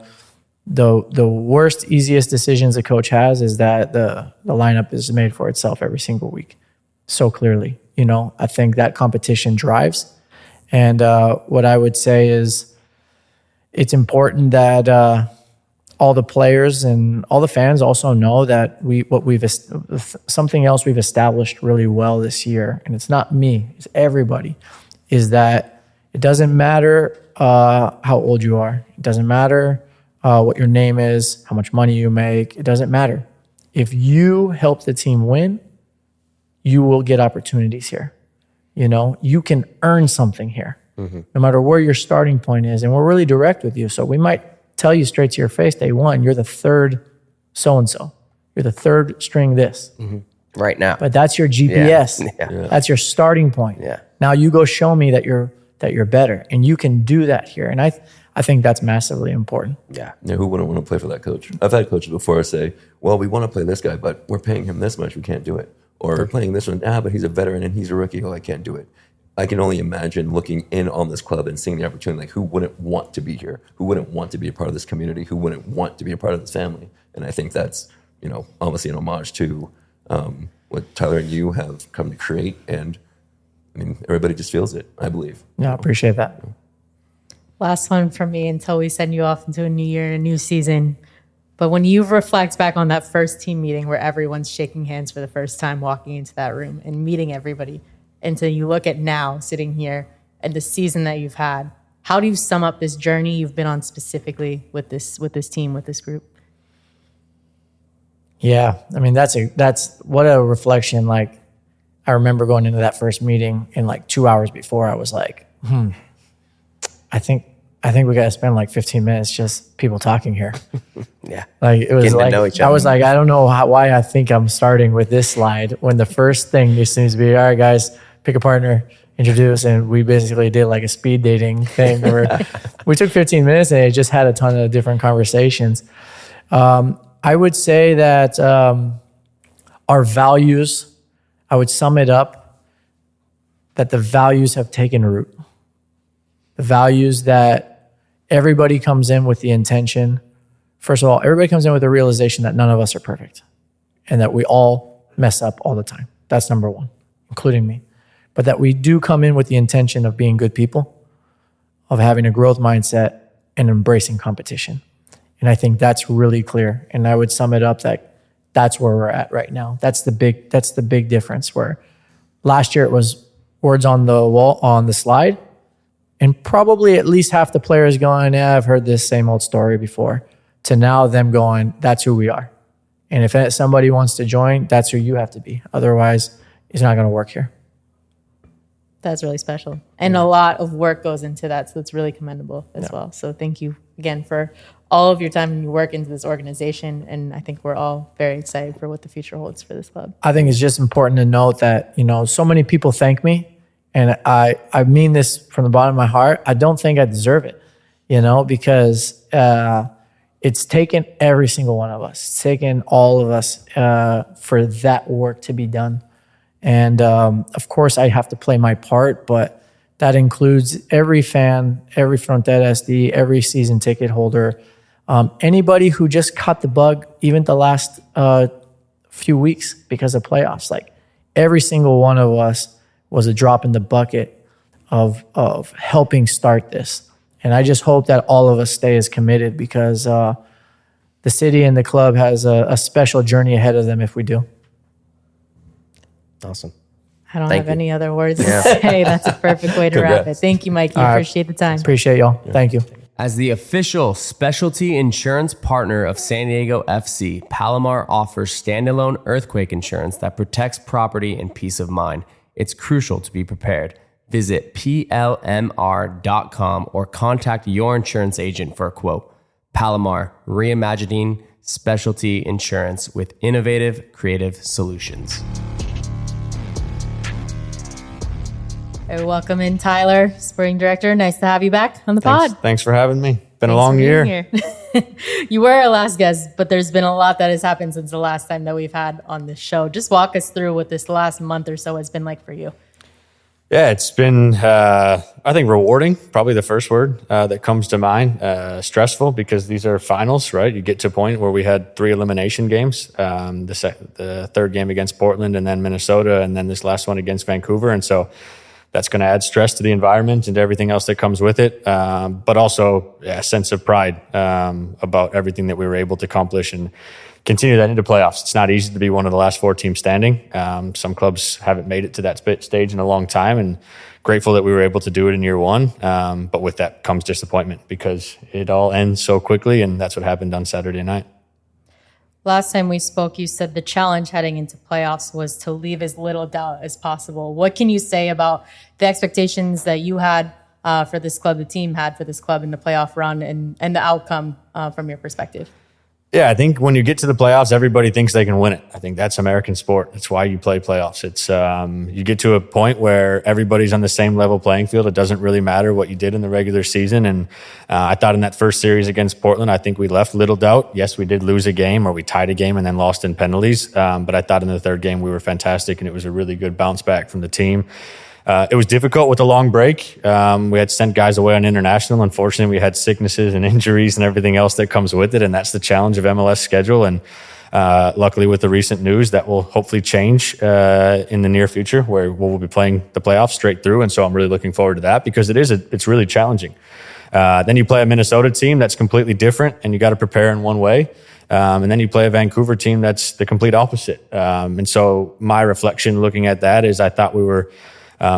worst, easiest decisions a coach has is that the lineup is made for itself every single week so clearly. You know, I think that competition drives. And what I would say is it's important that all the players and all the fans also know that something else we've established really well this year, and it's not me, it's everybody, is that It doesn't matter how old you are. It doesn't matter what your name is, how much money you make. It doesn't matter. If you help the team win, you will get opportunities here. You know, you can earn something here, no matter where your starting point is. And we're really direct with you. So we might tell you straight to your face, day one, you're the third so-and-so. You're the third string this. Right now. But that's your GPS. Yeah. That's your starting point. Yeah. Now you go show me that you're better. And you can do that here. And I think that's massively important. Yeah. Who wouldn't want to play for that coach? I've had coaches before say, well, we want to play this guy, but we're paying him this much. We can't do it. Or we're playing this one, but he's a veteran and he's a rookie. Oh, I can't do it. I can only imagine looking in on this club and seeing the opportunity, like who wouldn't want to be here? Who wouldn't want to be a part of this community? Who wouldn't want to be a part of this family? And I think that's, obviously an homage to what Tyler and you have come to create. And I mean, everybody just feels it, I believe. Yeah, I appreciate that. Last one from me until we send you off into a new year and a new season. But when you reflect back on that first team meeting where everyone's shaking hands for the first time, walking into that room and meeting everybody, until you look at now sitting here and the season that you've had, how do you sum up this journey you've been on specifically with this team, with this group? Yeah, I mean, that's what a reflection. Like, I remember going into that first meeting and like 2 hours before, I was like, I think we got to spend like 15 minutes just people talking here. Yeah. Like it was Getting like, to know each I other. was like, I don't know why I think I'm starting with this slide when the first thing just seems to be, all right, guys, pick a partner, introduce. And we basically did like a speed dating thing where we took 15 minutes and it just had a ton of different conversations. I would say that our values, I would sum it up that the values have taken root. The values that everybody comes in with the intention. First of all, everybody comes in with the realization that none of us are perfect and that we all mess up all the time. That's number one, including me. But that we do come in with the intention of being good people, of having a growth mindset and embracing competition. And I think that's really clear. And I would sum it up that that's where we're at right now. That's the big difference, where last year it was words on the wall, on the slide, and probably at least half the players going, yeah, I've heard this same old story before, to now them going, that's who we are. And if somebody wants to join, that's who you have to be. Otherwise, it's not going to work here. That's really special. And a lot of work goes into that. So it's really commendable as well. So thank you again for all of your time and your work into this organization. And I think we're all very excited for what the future holds for this club. I think it's just important to note that, so many people thank me. And I mean this from the bottom of my heart. I don't think I deserve it, because it's taken every single one of us. It's taken all of us for that work to be done. And of course, I have to play my part, but that includes every fan, every Fronted SD, every season ticket holder, anybody who just caught the bug, even the last few weeks because of playoffs. Like every single one of us was a drop in the bucket of helping start this. And I just hope that all of us stay as committed, because the city and the club has a special journey ahead of them if we do. Awesome. I don't have any other words to say. That's a perfect way to wrap it. Thank you, Mikey. Appreciate the time. Appreciate y'all. Thank you. As the official specialty insurance partner of San Diego FC, Palomar offers standalone earthquake insurance that protects property and peace of mind. It's crucial to be prepared. Visit plmr.com or contact your insurance agent for a quote. Palomar, reimagining specialty insurance with innovative, creative solutions. Hey, welcome in, Tyler, sporting director. Nice to have you back on the pod. Thanks for having me. Been a long year. You were our last guest, but there's been a lot that has happened since the last time that we've had on this show. Just walk us through what this last month or so has been like for you. Yeah, it's been, I think, rewarding. Probably the first word that comes to mind. Stressful, because these are finals, right? You get to a point where we had 3 elimination games. The third game against Portland, and then Minnesota, and then this last one against Vancouver. And so that's going to add stress to the environment and everything else that comes with it. But also a sense of pride about everything that we were able to accomplish. And continue that into playoffs. It's not easy to be one of the last 4 teams standing. Some clubs haven't made it to that stage in a long time, and grateful that we were able to do it in year 1. But with that comes disappointment because it all ends so quickly, and that's what happened on Saturday night. Last time we spoke, you said the challenge heading into playoffs was to leave as little doubt as possible. What can you say about the expectations that you had for this club, the team had for this club in the playoff run, and the outcome from your perspective? Yeah, I think when you get to the playoffs, everybody thinks they can win it. I think that's American sport. That's why you play playoffs. It's you get to a point where everybody's on the same level playing field. It doesn't really matter what you did in the regular season. And I thought in that first series against Portland, I think we left little doubt. Yes, we did lose a game, or we tied a game and then lost in penalties. But I thought in the third game we were fantastic, and it was a really good bounce back from the team. It was difficult with the long break. We had sent guys away on international. Unfortunately, we had sicknesses and injuries and everything else that comes with it, and that's the challenge of MLS schedule. And luckily, with the recent news, that will hopefully change in the near future, where we'll be playing the playoffs straight through. And so I'm really looking forward to that because it's really challenging. Then you play a Minnesota team that's completely different, and you got to prepare in one way. And then you play a Vancouver team that's the complete opposite. And so my reflection looking at that is I thought we were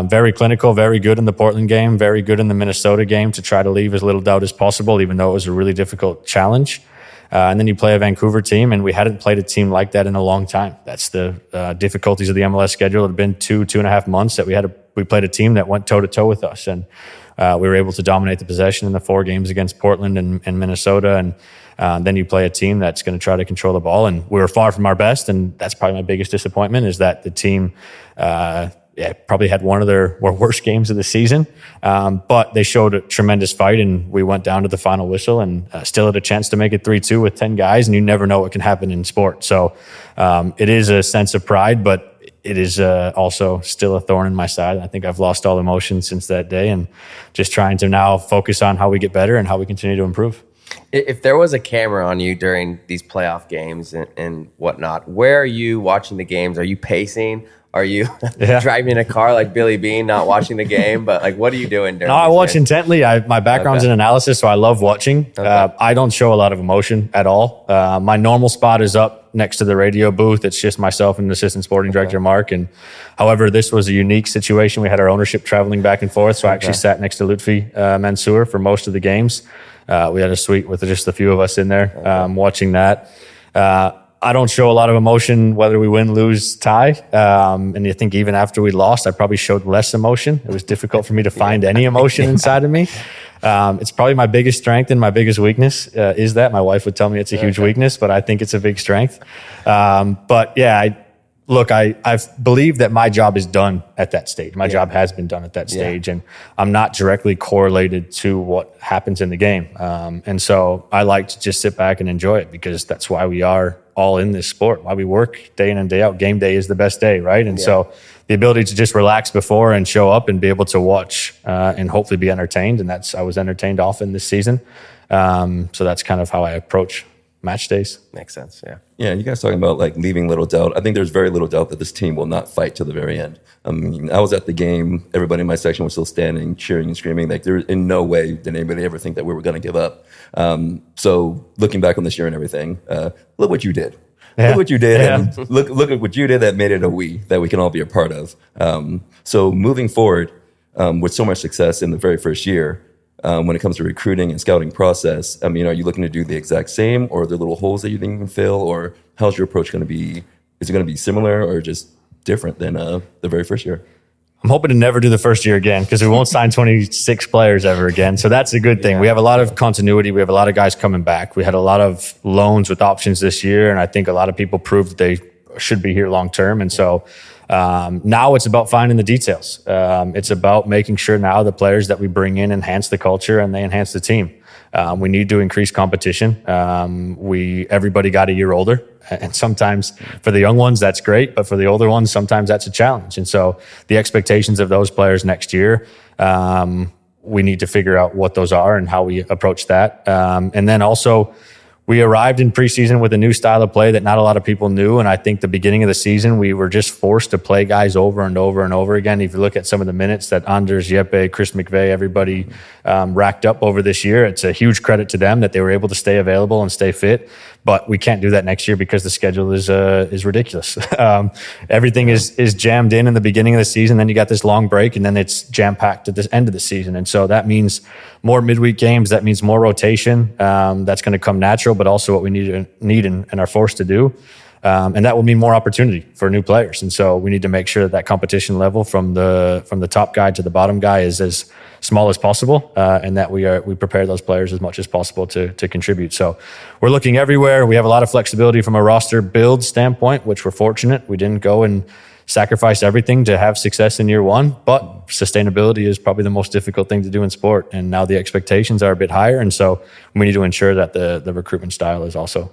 very clinical, very good in the Portland game, very good in the Minnesota game to try to leave as little doubt as possible, even though it was a really difficult challenge. And then you play a Vancouver team, and we hadn't played a team like that in a long time. That's the difficulties of the MLS schedule. It had been 2.5 months that we played a team that went toe-to-toe with us. And we were able to dominate the possession in the 4 games against Portland and Minnesota. And then you play a team that's going to try to control the ball. And we were far from our best, and that's probably my biggest disappointment is that the team probably had one of their worst games of the season. But they showed a tremendous fight, and we went down to the final whistle and still had a chance to make it 3-2 with 10 guys, and you never know what can happen in sport. So it is a sense of pride, but it is also still a thorn in my side. I think I've lost all emotion since that day, and just trying to now focus on how we get better and how we continue to improve. If there was a camera on you during these playoff games and whatnot, where are you watching the games? Are you pacing? Are you driving a car like Billy Bean, not watching the game? But like, what are you doing during? No, I watch intently. My background's in analysis, so I love watching. I don't show a lot of emotion at all. My normal spot is up next to the radio booth. It's just myself and the assistant sporting director, Mark. And however, this was a unique situation. We had our ownership traveling back and forth, so I actually sat next to Lutfi Mansour for most of the games. We had a suite with just a few of us in there watching that. I don't show a lot of emotion whether we win, lose, tie. And I think even after we lost, I probably showed less emotion. It was difficult for me to find any emotion inside of me. It's probably my biggest strength and my biggest weakness is that. My wife would tell me it's a huge weakness, but I think it's a big strength. But yeah, I believe that my job is done at that stage. My job has been done at that stage, and I'm not directly correlated to what happens in the game. And so I like to just sit back and enjoy it because that's why we are all in this sport, why we work day in and day out. Game day is the best day, right? And so the ability to just relax before and show up and be able to watch and hopefully be entertained. And I was entertained often this season. So that's kind of how I approach match days. Makes sense, yeah. Yeah, you guys talking about like leaving little doubt. I think there's very little doubt that this team will not fight till the very end. I mean, I was at the game. Everybody in my section was still standing, cheering and screaming. Like, there in no way did anybody ever think that we were going to give up. So looking back on this year and everything, look what you did. Look what you did, and look at what you did that made it a we that we can all be a part of. So moving forward with so much success in the very first year, when it comes to recruiting and scouting process, I mean, are you looking to do the exact same, or are there little holes that you think you can fill, or how's your approach going to be? Is it going to be similar or just different than the very first year? I'm hoping to never do the first year again because we won't sign 26 players ever again. So that's a good thing. We have a lot of continuity. We have a lot of guys coming back. We had a lot of loans with options this year, and I think a lot of people proved that they should be here long term. And so now it's about finding the details. It's about making sure now the players that we bring in enhance the culture and they enhance the team. We need to increase competition. Everybody got a year older, and sometimes for the young ones, that's great. But for the older ones, sometimes that's a challenge. And so the expectations of those players next year, we need to figure out what those are and how we approach that. And then also we arrived in preseason with a new style of play that not a lot of people knew. And I think the beginning of the season, we were just forced to play guys over and over and over again. If you look at some of the minutes that Anders, Jeppe, Chris McVeigh, everybody racked up over this year, it's a huge credit to them that they were able to stay available and stay fit. But we can't do that next year because the schedule is ridiculous. Everything is jammed in the beginning of the season. Then you got this long break, and then it's jam-packed at the end of the season. And so that means more midweek games. That means more rotation. That's going to come natural, but also what we need and are forced to do. And that will mean more opportunity for new players. And so we need to make sure that competition level from the top guy to the bottom guy is as small as possible, and that we prepare those players as much as possible to contribute. So we're looking everywhere. We have a lot of flexibility from a roster build standpoint, which we're fortunate. We didn't go and sacrifice everything to have success in year one, but sustainability is probably the most difficult thing to do in sport. And now the expectations are a bit higher. And so we need to ensure that the recruitment style is also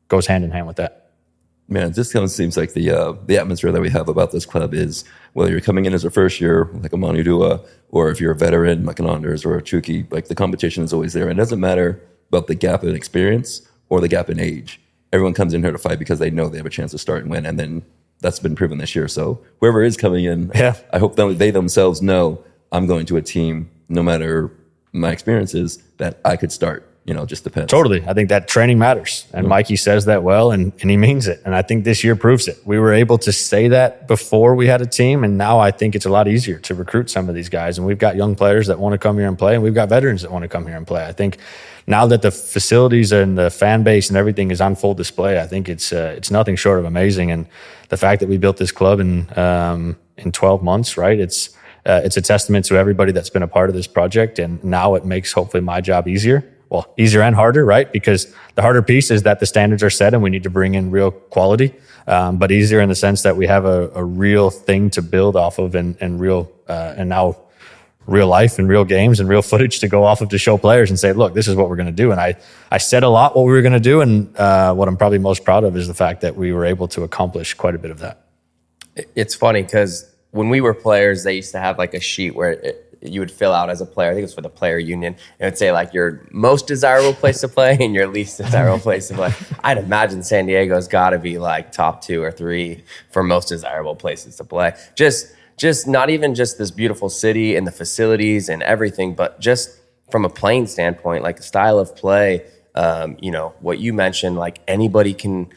goes hand in hand with that. Man, this kind of seems like the atmosphere that we have about this club is, whether you're coming in as a first year, like a Manu Dua, or if you're a veteran, like an Anders or a Chucky, like the competition is always there. And it doesn't matter about the gap in experience or the gap in age. Everyone comes in here to fight because they know they have a chance to start and win. And then that's been proven this year. So whoever is coming in, I hope that they themselves know I'm going to a team, no matter my experiences, that I could start. Just depends. Totally. I think that training matters. And Mikey says that well, and he means it. And I think this year proves it. We were able to say that before we had a team, and now I think it's a lot easier to recruit some of these guys. And we've got young players that want to come here and play, and we've got veterans that want to come here and play. I think now that the facilities and the fan base and everything is on full display, I think it's nothing short of amazing. And the fact that we built this club in 12 months, right? It's a testament to everybody that's been a part of this project. And now it makes hopefully my job easier. Well, easier and harder, right? Because the harder piece is that the standards are set and we need to bring in real quality, but easier in the sense that we have a real thing to build off of and real, and now real life and real games and real footage to go off of to show players and say, look, this is what we're going to do. And I said a lot what we were going to do. And what I'm probably most proud of is the fact that we were able to accomplish quite a bit of that. It's funny because when we were players, they used to have like a sheet where you would fill out as a player. I think it was for the player union. It would say like your most desirable place to play and your least desirable place to play. I'd imagine San Diego's got to be like top 2 or 3 for most desirable places to play. Just not even just this beautiful city and the facilities and everything, but just from a playing standpoint, like the style of play, what you mentioned, like anybody can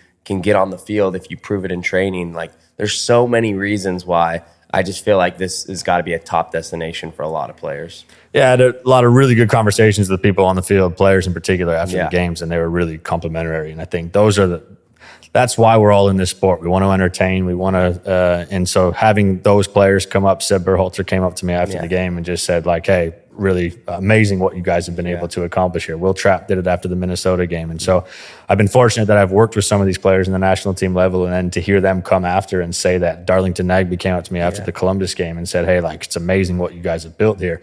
get on the field if you prove it in training. Like there's so many reasons why I just feel like this has got to be a top destination for a lot of players. Yeah, I had a lot of really good conversations with people on the field, players in particular, after the games, and they were really complimentary. And I think that's why we're all in this sport. We want to entertain. We want to, and so having those players come up, Seb Berhalter came up to me after the game and just said like, hey, really amazing what you guys have been able to accomplish here. Will Trapp did it after the Minnesota game. And so I've been fortunate that I've worked with some of these players in the national team level, and then to hear them come after and say that. Darlington Nagby came up to me after the Columbus game and said, hey, like, it's amazing what you guys have built here.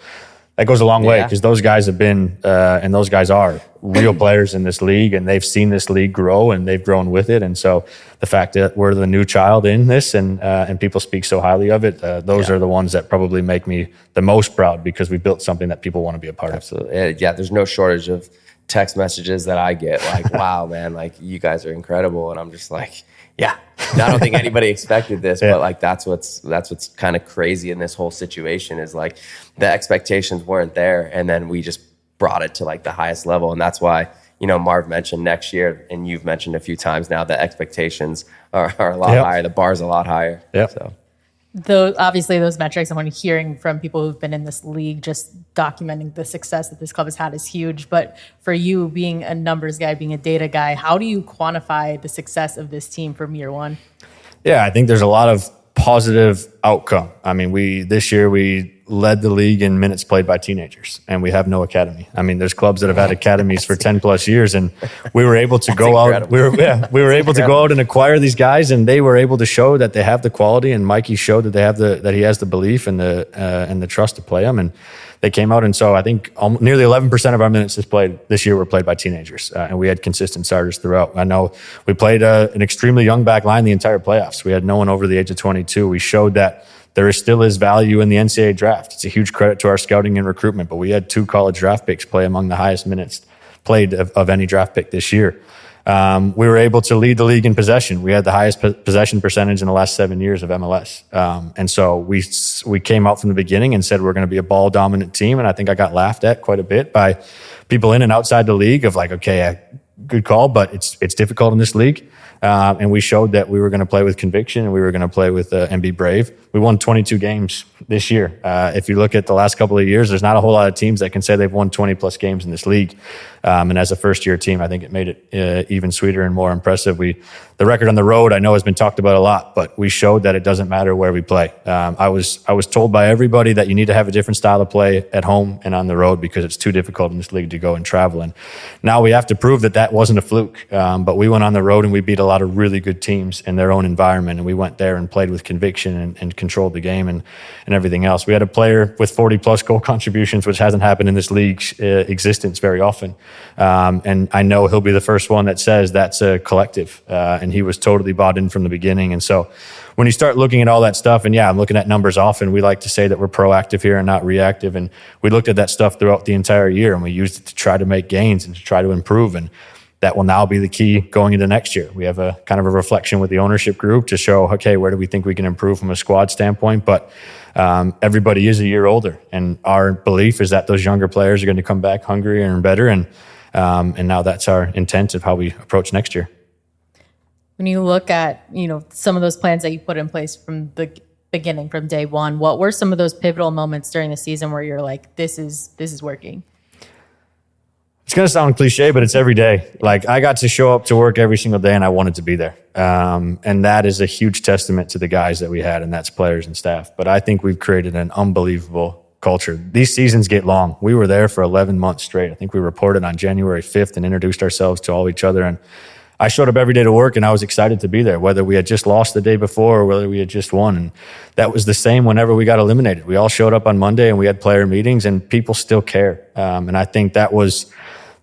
That goes a long way because those guys have been, and those guys are real players in this league, and they've seen this league grow and they've grown with it. And so the fact that we're the new child in this and people speak so highly of it, those are the ones that probably make me the most proud because we built something that people want to be a part of. Absolutely. Yeah, there's no shortage of text messages that I get like, wow, man, like you guys are incredible. And I'm just like, yeah, I don't think anybody expected this, but like that's what's kind of crazy in this whole situation is like the expectations weren't there, and then we just brought it to like the highest level, and that's why Marv mentioned next year, and you've mentioned a few times now, the expectations are a lot higher, the bar's a lot higher. Yeah. So. Obviously those metrics, and when hearing from people who've been in this league, just documenting the success that this club has had is huge. But for you, being a numbers guy, being a data guy, how do you quantify the success of this team from year one? Yeah, I think there's a lot of positive outcome. I mean, this year we led the league in minutes played by teenagers, and we have no academy. I mean, there's clubs that have had academies for 10 plus years, and we were able to go out. We were able to go out and acquire these guys, and they were able to show that they have the quality. And Mikey showed that he has the belief and the trust to play them. And they came out, and so I think nearly 11% of our minutes this year were played by teenagers, and we had consistent starters throughout. I know we played an extremely young back line the entire playoffs. We had no one over the age of 22. We showed that there still is value in the NCAA draft. It's a huge credit to our scouting and recruitment, but we had 2 college draft picks play among the highest minutes played of any draft pick this year. We were able to lead the league in possession. We had the highest possession percentage in the last 7 years of MLS. And so we came out from the beginning and said we're going to be a ball dominant team. And I think I got laughed at quite a bit by people in and outside the league of like, okay, good call, but it's difficult in this league. And we showed that we were going to play with conviction and we were going to play with and be brave. We won 22 games this year. If you look at the last couple of years, there's not a whole lot of teams that can say they've won 20 plus games in this league. And as a first year team, I think it made it even sweeter and more impressive. The record on the road, I know has been talked about a lot, but we showed that it doesn't matter where we play. I was told by everybody that you need to have a different style of play at home and on the road because it's too difficult in this league to go and travel. And now we have to prove that wasn't a fluke. But we went on the road and we beat a lot of really good teams in their own environment. And we went there and played with conviction and controlled the game and everything else. We had a player with 40 plus goal contributions, which hasn't happened in this league's existence very often. And I know he'll be the first one that says that's a collective. And he was totally bought in from the beginning. And so when you start looking at all that stuff, and I'm looking at numbers often, we like to say that we're proactive here and not reactive. And we looked at that stuff throughout the entire year and we used it to try to make gains and to try to improve. And that will now be the key going into next year. We have a kind of a reflection with the ownership group to show, okay, where do we think we can improve from a squad standpoint? But everybody is a year older. And our belief is that those younger players are going to come back hungrier and better. And now that's our intent of how we approach next year. When you look at, some of those plans that you put in place from the beginning, from day one, what were some of those pivotal moments during the season where you're like, this is working? It's going to sound cliche, but it's every day. Like I got to show up to work every single day and I wanted to be there. And that is a huge testament to the guys that we had, and that's players and staff. But I think we've created an unbelievable culture. These seasons get long. We were there for 11 months straight. I think we reported on January 5th and introduced ourselves to all each other. And I showed up every day to work and I was excited to be there, whether we had just lost the day before or whether we had just won. And that was the same whenever we got eliminated. We all showed up on Monday and we had player meetings and people still care. And I think those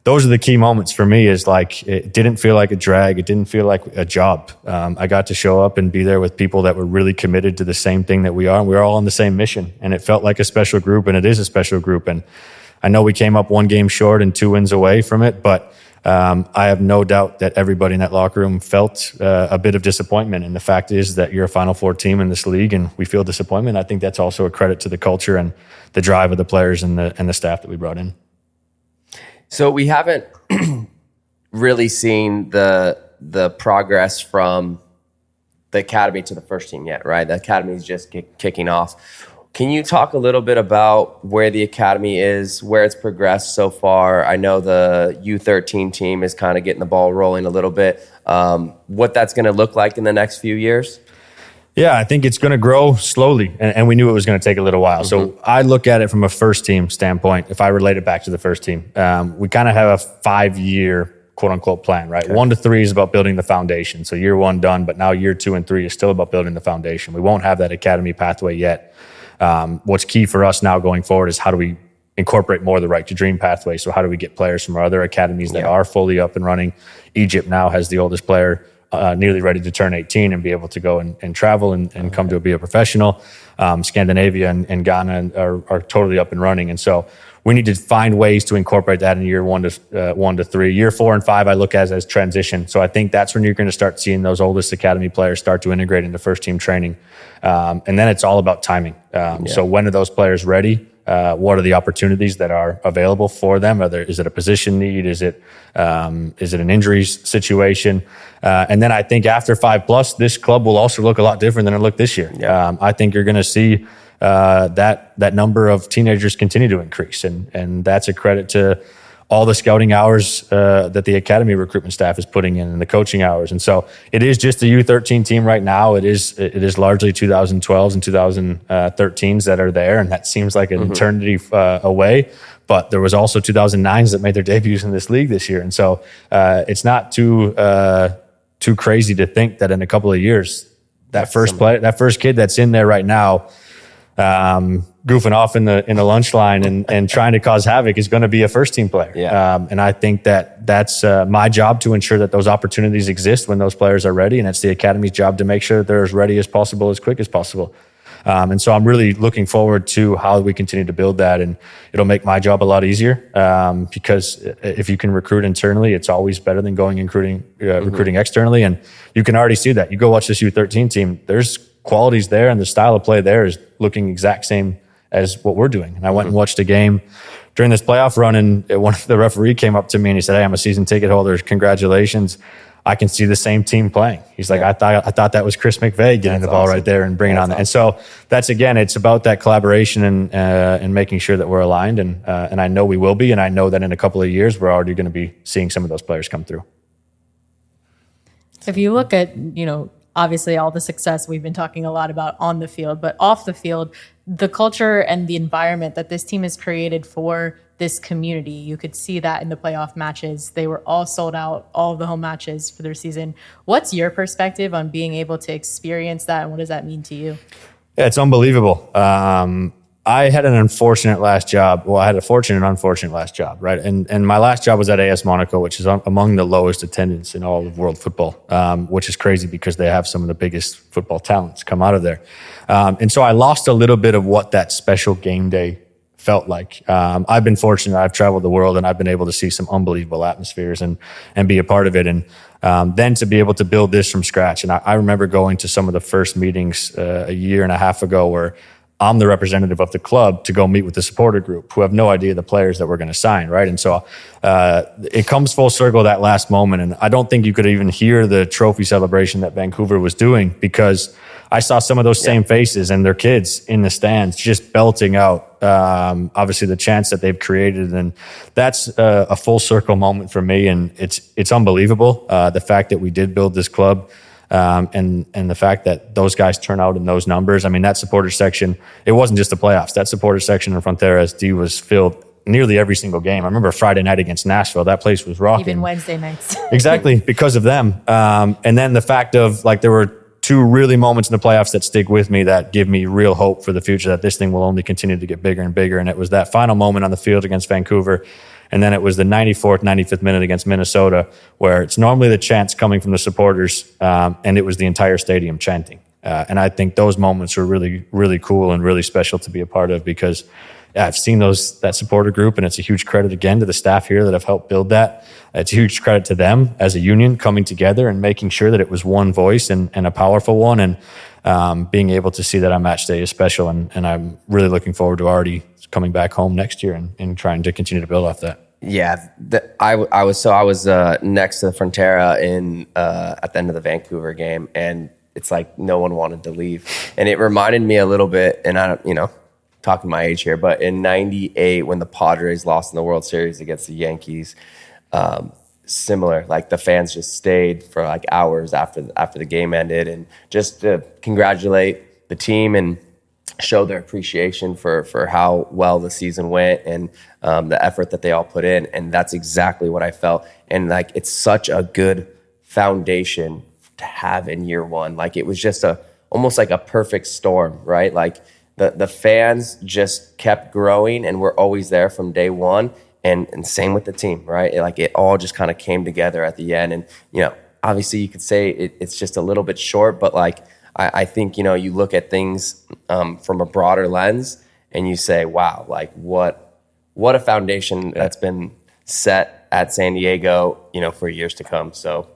are the key moments for me, is like, it didn't feel like a drag. It didn't feel like a job. I got to show up and be there with people that were really committed to the same thing that we are. And we were all on the same mission, and it felt like a special group, and it is a special group. And I know we came up 1 game short and 2 wins away from it, but I have no doubt that everybody in that locker room felt a bit of disappointment. And the fact is that you're a Final Four team in this league and we feel disappointment. I think that's also a credit to the culture and the drive of the players and the staff that we brought in. So we haven't really seen the progress from the academy to the first team yet, right? The academy is just kicking off. Can you talk a little bit about where the academy is, where it's progressed so far? I know the U13 team is kind of getting the ball rolling a little bit. What that's going to look like in the next few years? Yeah, I think it's going to grow slowly, and we knew it was going to take a little while. So I look at it from a first team standpoint. If I relate it back to the first team, we kind of have a 5-year quote unquote plan, right? Okay. 1 to 3 is about building the foundation. So year 1 done, but now year 2 and 3 is still about building the foundation. We won't have that academy pathway yet. What's key for us now going forward is how do we incorporate more of the Right to Dream pathway? So how do we get players from our other academies that are fully up and running? Egypt now has the oldest player nearly ready to turn 18 and be able to go and travel and come to be a professional. Scandinavia and Ghana are totally up and running. And so we need to find ways to incorporate that in year 1 to 3. Year 4 and 5, I look at as transition. So I think that's when you're going to start seeing those oldest academy players start to integrate into first team training. And then it's all about timing. So when are those players ready? What are the opportunities that are available for them? Is it a position need? Is it an injuries situation? And then I think after 5+, this club will also look a lot different than it looked this year. I think you're going to see that number of teenagers continue to increase, and that's a credit to all the scouting hours that the academy recruitment staff is putting in and the coaching hours. And so it is just a U13 team right now. It is largely 2012s and 2013s that are there, and that seems like an eternity away. But there was also 2009s that made their debuts in this league this year. And so it's not too crazy to think that in a couple of years, that first kid that's in there right now, goofing off in the lunch line and trying to cause havoc is going to be a first team player. And I think that's my job to ensure that those opportunities exist when those players are ready. And it's the academy's job to make sure that they're as ready as possible, as quick as possible. And so I'm really looking forward to how we continue to build that, and it'll make my job a lot easier because if you can recruit internally, it's always better than going and recruiting externally. And you can already see that. You go watch this U13 team, there's qualities there, and the style of play there is looking exact same as what we're doing. And I went and watched a game during this playoff run, and the referee came up to me and he said, "Hey, I'm a season ticket holder. Congratulations. I can see the same team playing." He's like, I thought that was Chris McVeigh getting the ball right there and bringing it on. Awesome. And so that's, again, it's about that collaboration and making sure that we're aligned. And I know we will be. And I know that in a couple of years, we're already going to be seeing some of those players come through. If you look at, obviously all the success we've been talking a lot about on the field, but off the field, the culture and the environment that this team has created for this community, you could see that in the playoff matches. They were all sold out, all of the home matches for their season. What's your perspective on being able to experience that, and what does that mean to you? Yeah, it's unbelievable. I had an unfortunate last job. Well, I had a fortunate and unfortunate last job, right? And my last job was at AS Monaco, which is among the lowest attendance in all of world football, which is crazy because they have some of the biggest football talents come out of there. And so I lost a little bit of what that special game day felt like. I've been fortunate. I've traveled the world and I've been able to see some unbelievable atmospheres and be a part of it. And then to be able to build this from scratch. And I remember going to some of the first meetings a year and a half ago where I'm the representative of the club to go meet with the supporter group who have no idea the players that we're going to sign, right? And so it comes full circle that last moment. And I don't think you could even hear the trophy celebration that Vancouver was doing because I saw some of those same faces and their kids in the stands just belting out, obviously, the chants that they've created. And that's a full circle moment for me. And it's unbelievable, the fact that we did build this club. And the fact that those guys turn out in those numbers. I mean, that supporter section, it wasn't just the playoffs. That supporter section in Frontera SD was filled nearly every single game. I remember Friday night against Nashville, that place was rocking. Even Wednesday nights. Exactly, because of them. And then the fact of, there were two really moments in the playoffs that stick with me that give me real hope for the future, that this thing will only continue to get bigger and bigger. And it was that final moment on the field against Vancouver. And then it was the 94th, 95th minute against Minnesota, where it's normally the chants coming from the supporters, and it was the entire stadium chanting. And I think those moments were really, really cool and really special to be a part of because I've seen that supporter group, and it's a huge credit again to the staff here that have helped build that. It's a huge credit to them as a union coming together and making sure that it was one voice and a powerful one, and being able to see that on match day is special. And I'm really looking forward to already coming back home next year and trying to continue to build off that. Yeah, I was next to the Frontera at the end of the Vancouver game, and it's like no one wanted to leave, and it reminded me a little bit. And I don't, talking my age here, but in '98 when the Padres lost in the World Series against the Yankees, similar. Like the fans just stayed for like hours after the game ended, and just to congratulate the team and show their appreciation for how well the season went and the effort that they all put in. And that's exactly what I felt. And it's such a good foundation to have in year one. It was just almost like a perfect storm, right? The fans just kept growing and were always there from day one. And same with the team, right? It all just kind of came together at the end. And, obviously you could say it's just a little bit short, but I think, you look at things from a broader lens and you say, wow, what a foundation that's been set at San Diego, for years to come. So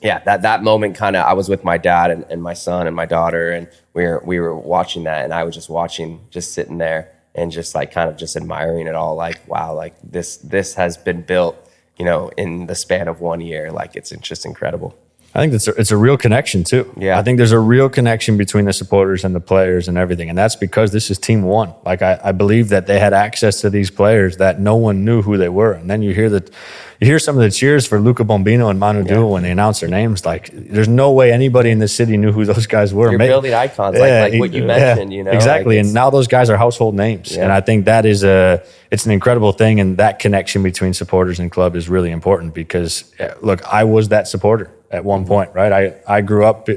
yeah, that moment I was with my dad and my son and my daughter, and we were watching that, and I was just sitting there and just just admiring it all. Wow, this has been built, in the span of 1 year. It's just incredible. I think it's a real connection too. Yeah. I think there's a real connection between the supporters and the players and everything. And that's because this is team one. I believe that they had access to these players that no one knew who they were. And then you hear some of the cheers for Luca Bombino and Manu Duo when they announce their names. There's no way anybody in this city knew who those guys were. You're building icons, like what you mentioned, Exactly. And now those guys are household names. Yeah. And I think that is it's an incredible thing. And that connection between supporters and club is really important because, look, I was that supporter at one point, right? I grew up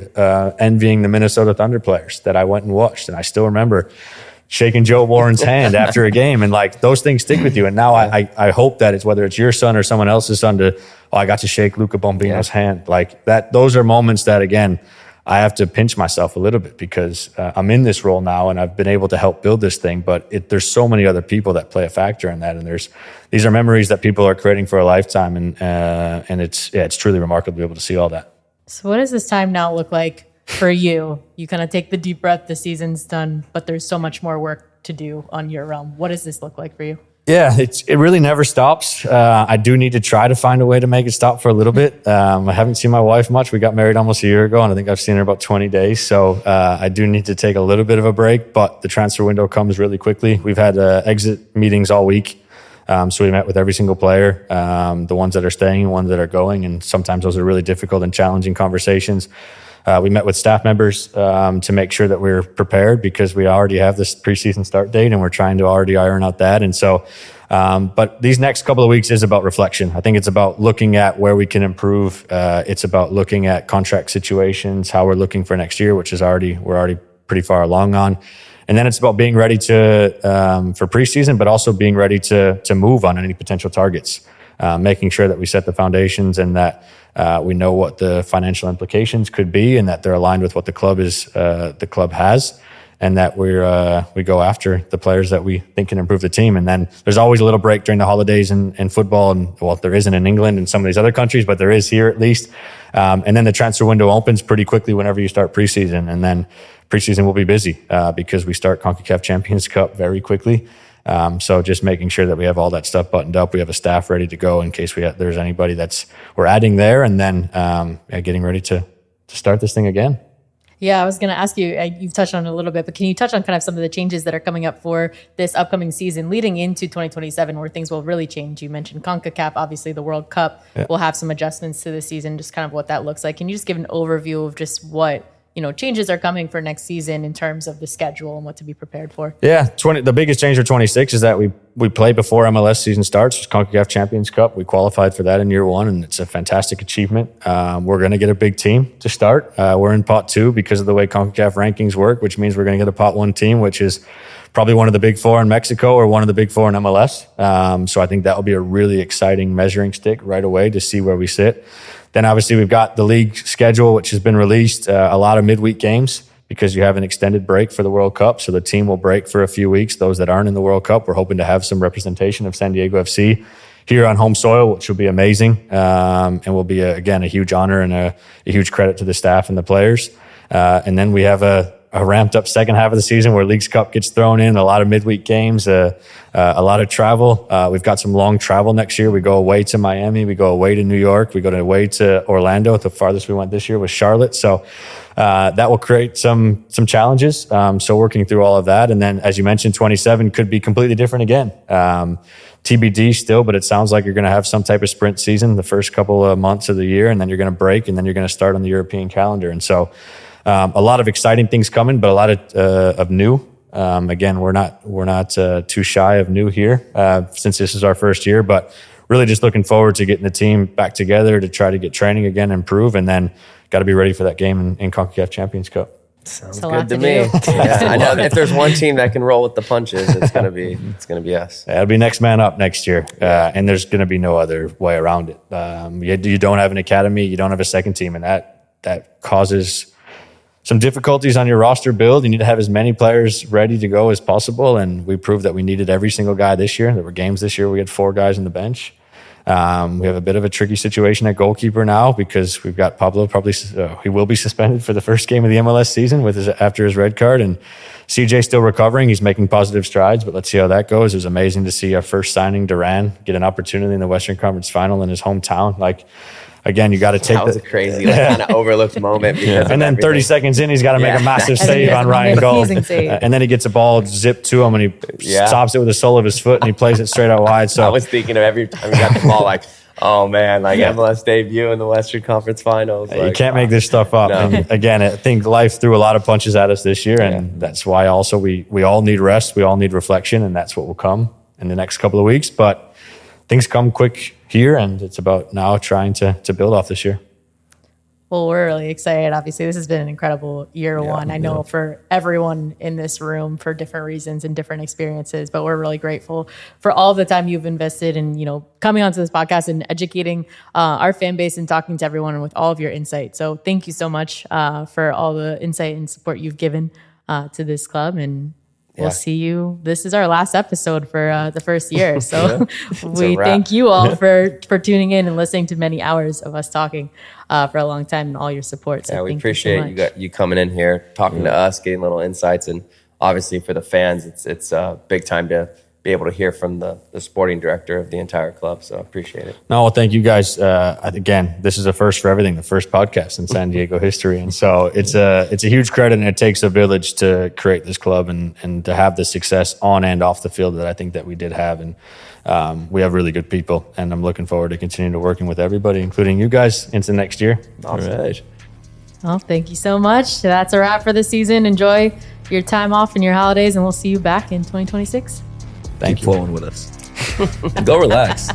envying the Minnesota Thunder players that I went and watched. And I still remember shaking Joe Warren's hand after a game, and those things stick with you. And now I hope that it's, whether it's your son or someone else's son, I got to shake Luca Bombino's hand. Those are moments that, again, I have to pinch myself a little bit because I'm in this role now and I've been able to help build this thing, but there's so many other people that play a factor in that. And these are memories that people are creating for a lifetime. And it's truly remarkable to be able to see all that. So what does this time now look like for you? You kind of take the deep breath, the season's done, but there's so much more work to do on your realm. What does this look like for you? Yeah, it really never stops. I do need to try to find a way to make it stop for a little bit. I haven't seen my wife much. We got married almost a year ago, and I think I've seen her about 20 days. So I do need to take a little bit of a break, but the transfer window comes really quickly. We've had exit meetings all week. So we met with every single player, the ones that are staying and ones that are going, and sometimes those are really difficult and challenging conversations. We met with staff members to make sure that we're prepared because we already have this preseason start date and we're trying to already iron out that. And so, but these next couple of weeks is about reflection. I think it's about looking at where we can improve. It's about looking at contract situations, how we're looking for next year, which is we're already pretty far along on. And then it's about being ready for preseason, but also being ready to move on any potential targets, making sure that we set the foundations and that we know what the financial implications could be and that they're aligned with what the club has, and that we go after the players that we think can improve the team. And then there's always a little break during the holidays in football, and well, there isn't in England and some of these other countries, but there is here at least. And then the transfer window opens pretty quickly whenever you start preseason, and then preseason will be busy because we start CONCACAF Champions Cup very quickly. So just making sure that we have all that stuff buttoned up. We have a staff ready to go in case there's anybody we're adding there, and then getting ready to start this thing again. Yeah, I was going to ask you, you've touched on it a little bit, but can you touch on kind of some of the changes that are coming up for this upcoming season leading into 2027 where things will really change? You mentioned CONCACAF, obviously the World Cup will have some adjustments to the season, just kind of what that looks like. Can you just give an overview of just what changes are coming for next season in terms of the schedule and what to be prepared for? Yeah, the biggest change for 26 is that we play before MLS season starts. It's CONCACAF Champions Cup. We qualified for that in year one, and it's a fantastic achievement. We're going to get a big team to start. We're in pot 2 because of the way CONCACAF rankings work, which means we're going to get a pot 1 team, which is probably one of the big 4 in Mexico or one of the big 4 in MLS. So I think that will be a really exciting measuring stick right away to see where we sit. Then obviously we've got the league schedule, which has been released, a lot of midweek games because you have an extended break for the World Cup. So the team will break for a few weeks. Those that aren't in the World Cup, we're hoping to have some representation of San Diego FC here on home soil, which will be amazing. And will be, again, a huge honor and a huge credit to the staff and the players. And then we have a ramped up second half of the season where Leagues Cup gets thrown in, a lot of midweek games, a lot of travel. We've got some long travel next year. We go away to Miami. We go away to New York. We go away to Orlando. The farthest we went this year was Charlotte. So that will create some challenges. So working through all of that. And then, as you mentioned, 27 could be completely different again. TBD still, but it sounds like you're going to have some type of sprint season the first couple of months of the year, and then you're going to break, and then you're going to start on the European calendar. And so a lot of exciting things coming, but a lot of new. Again, we're not too shy of new here since this is our first year, but really just looking forward to getting the team back together to try to get training again, improve, and then got to be ready for that game in CONCACAF Champions Cup. Sounds good to me. Yeah, I know if there's one team that can roll with the punches, it's gonna be us. Yeah, it'll be next man up next year, and there's gonna be no other way around it. You don't have an academy, you don't have a second team, and that causes some difficulties on your roster build. You need to have as many players ready to go as possible, and we proved that we needed every single guy this year. There were games this year we had 4 guys on the bench. We have a bit of a tricky situation at goalkeeper now because we've got Pablo he will be suspended for the first game of the MLS season after his red card, and CJ still recovering. He's making positive strides, but let's see how that goes. It was amazing to see our first signing, Duran, get an opportunity in the Western Conference Final in his hometown. Again, you got to take that was a crazy, kind of overlooked moment. And then 30 seconds in, he's got to make a massive save on Ryan Gold. And then he gets a ball zipped to him, and he stops it with the sole of his foot, and he plays it straight out wide. So I was thinking of every time he got the ball, oh man, MLS debut in the Western Conference Finals. You can't make this stuff up. No. And again, I think life threw a lot of punches at us this year, and that's why also we all need rest, we all need reflection, and that's what will come in the next couple of weeks. But things come quick here, and it's about now trying to build off this year. Well, we're really excited. Obviously, this has been an incredible year one. I know for everyone in this room for different reasons and different experiences, but we're really grateful for all the time you've invested in, coming onto this podcast and educating our fan base and talking to everyone and with all of your insight. So thank you so much for all the insight and support you've given to this club. And we'll see you. This is our last episode for the first year. So we thank you all for tuning in and listening to many hours of us talking for a long time and all your support. So we appreciate you coming in here, talking to us, getting little insights. And obviously for the fans, it's a big time to be able to hear from the sporting director of the entire club. So I appreciate it. No, well, thank you guys. Again, this is a first for everything, the first podcast in San Diego history. And so it's a huge credit, and it takes a village to create this club and to have the success on and off the field that I think that we did have. And we have really good people, and I'm looking forward to continuing to working with everybody, including you guys, into next year. Awesome. All right. Well, thank you so much. That's a wrap for the season. Enjoy your time off and your holidays, and we'll see you back in 2026. Keep flowing with us. Go relax.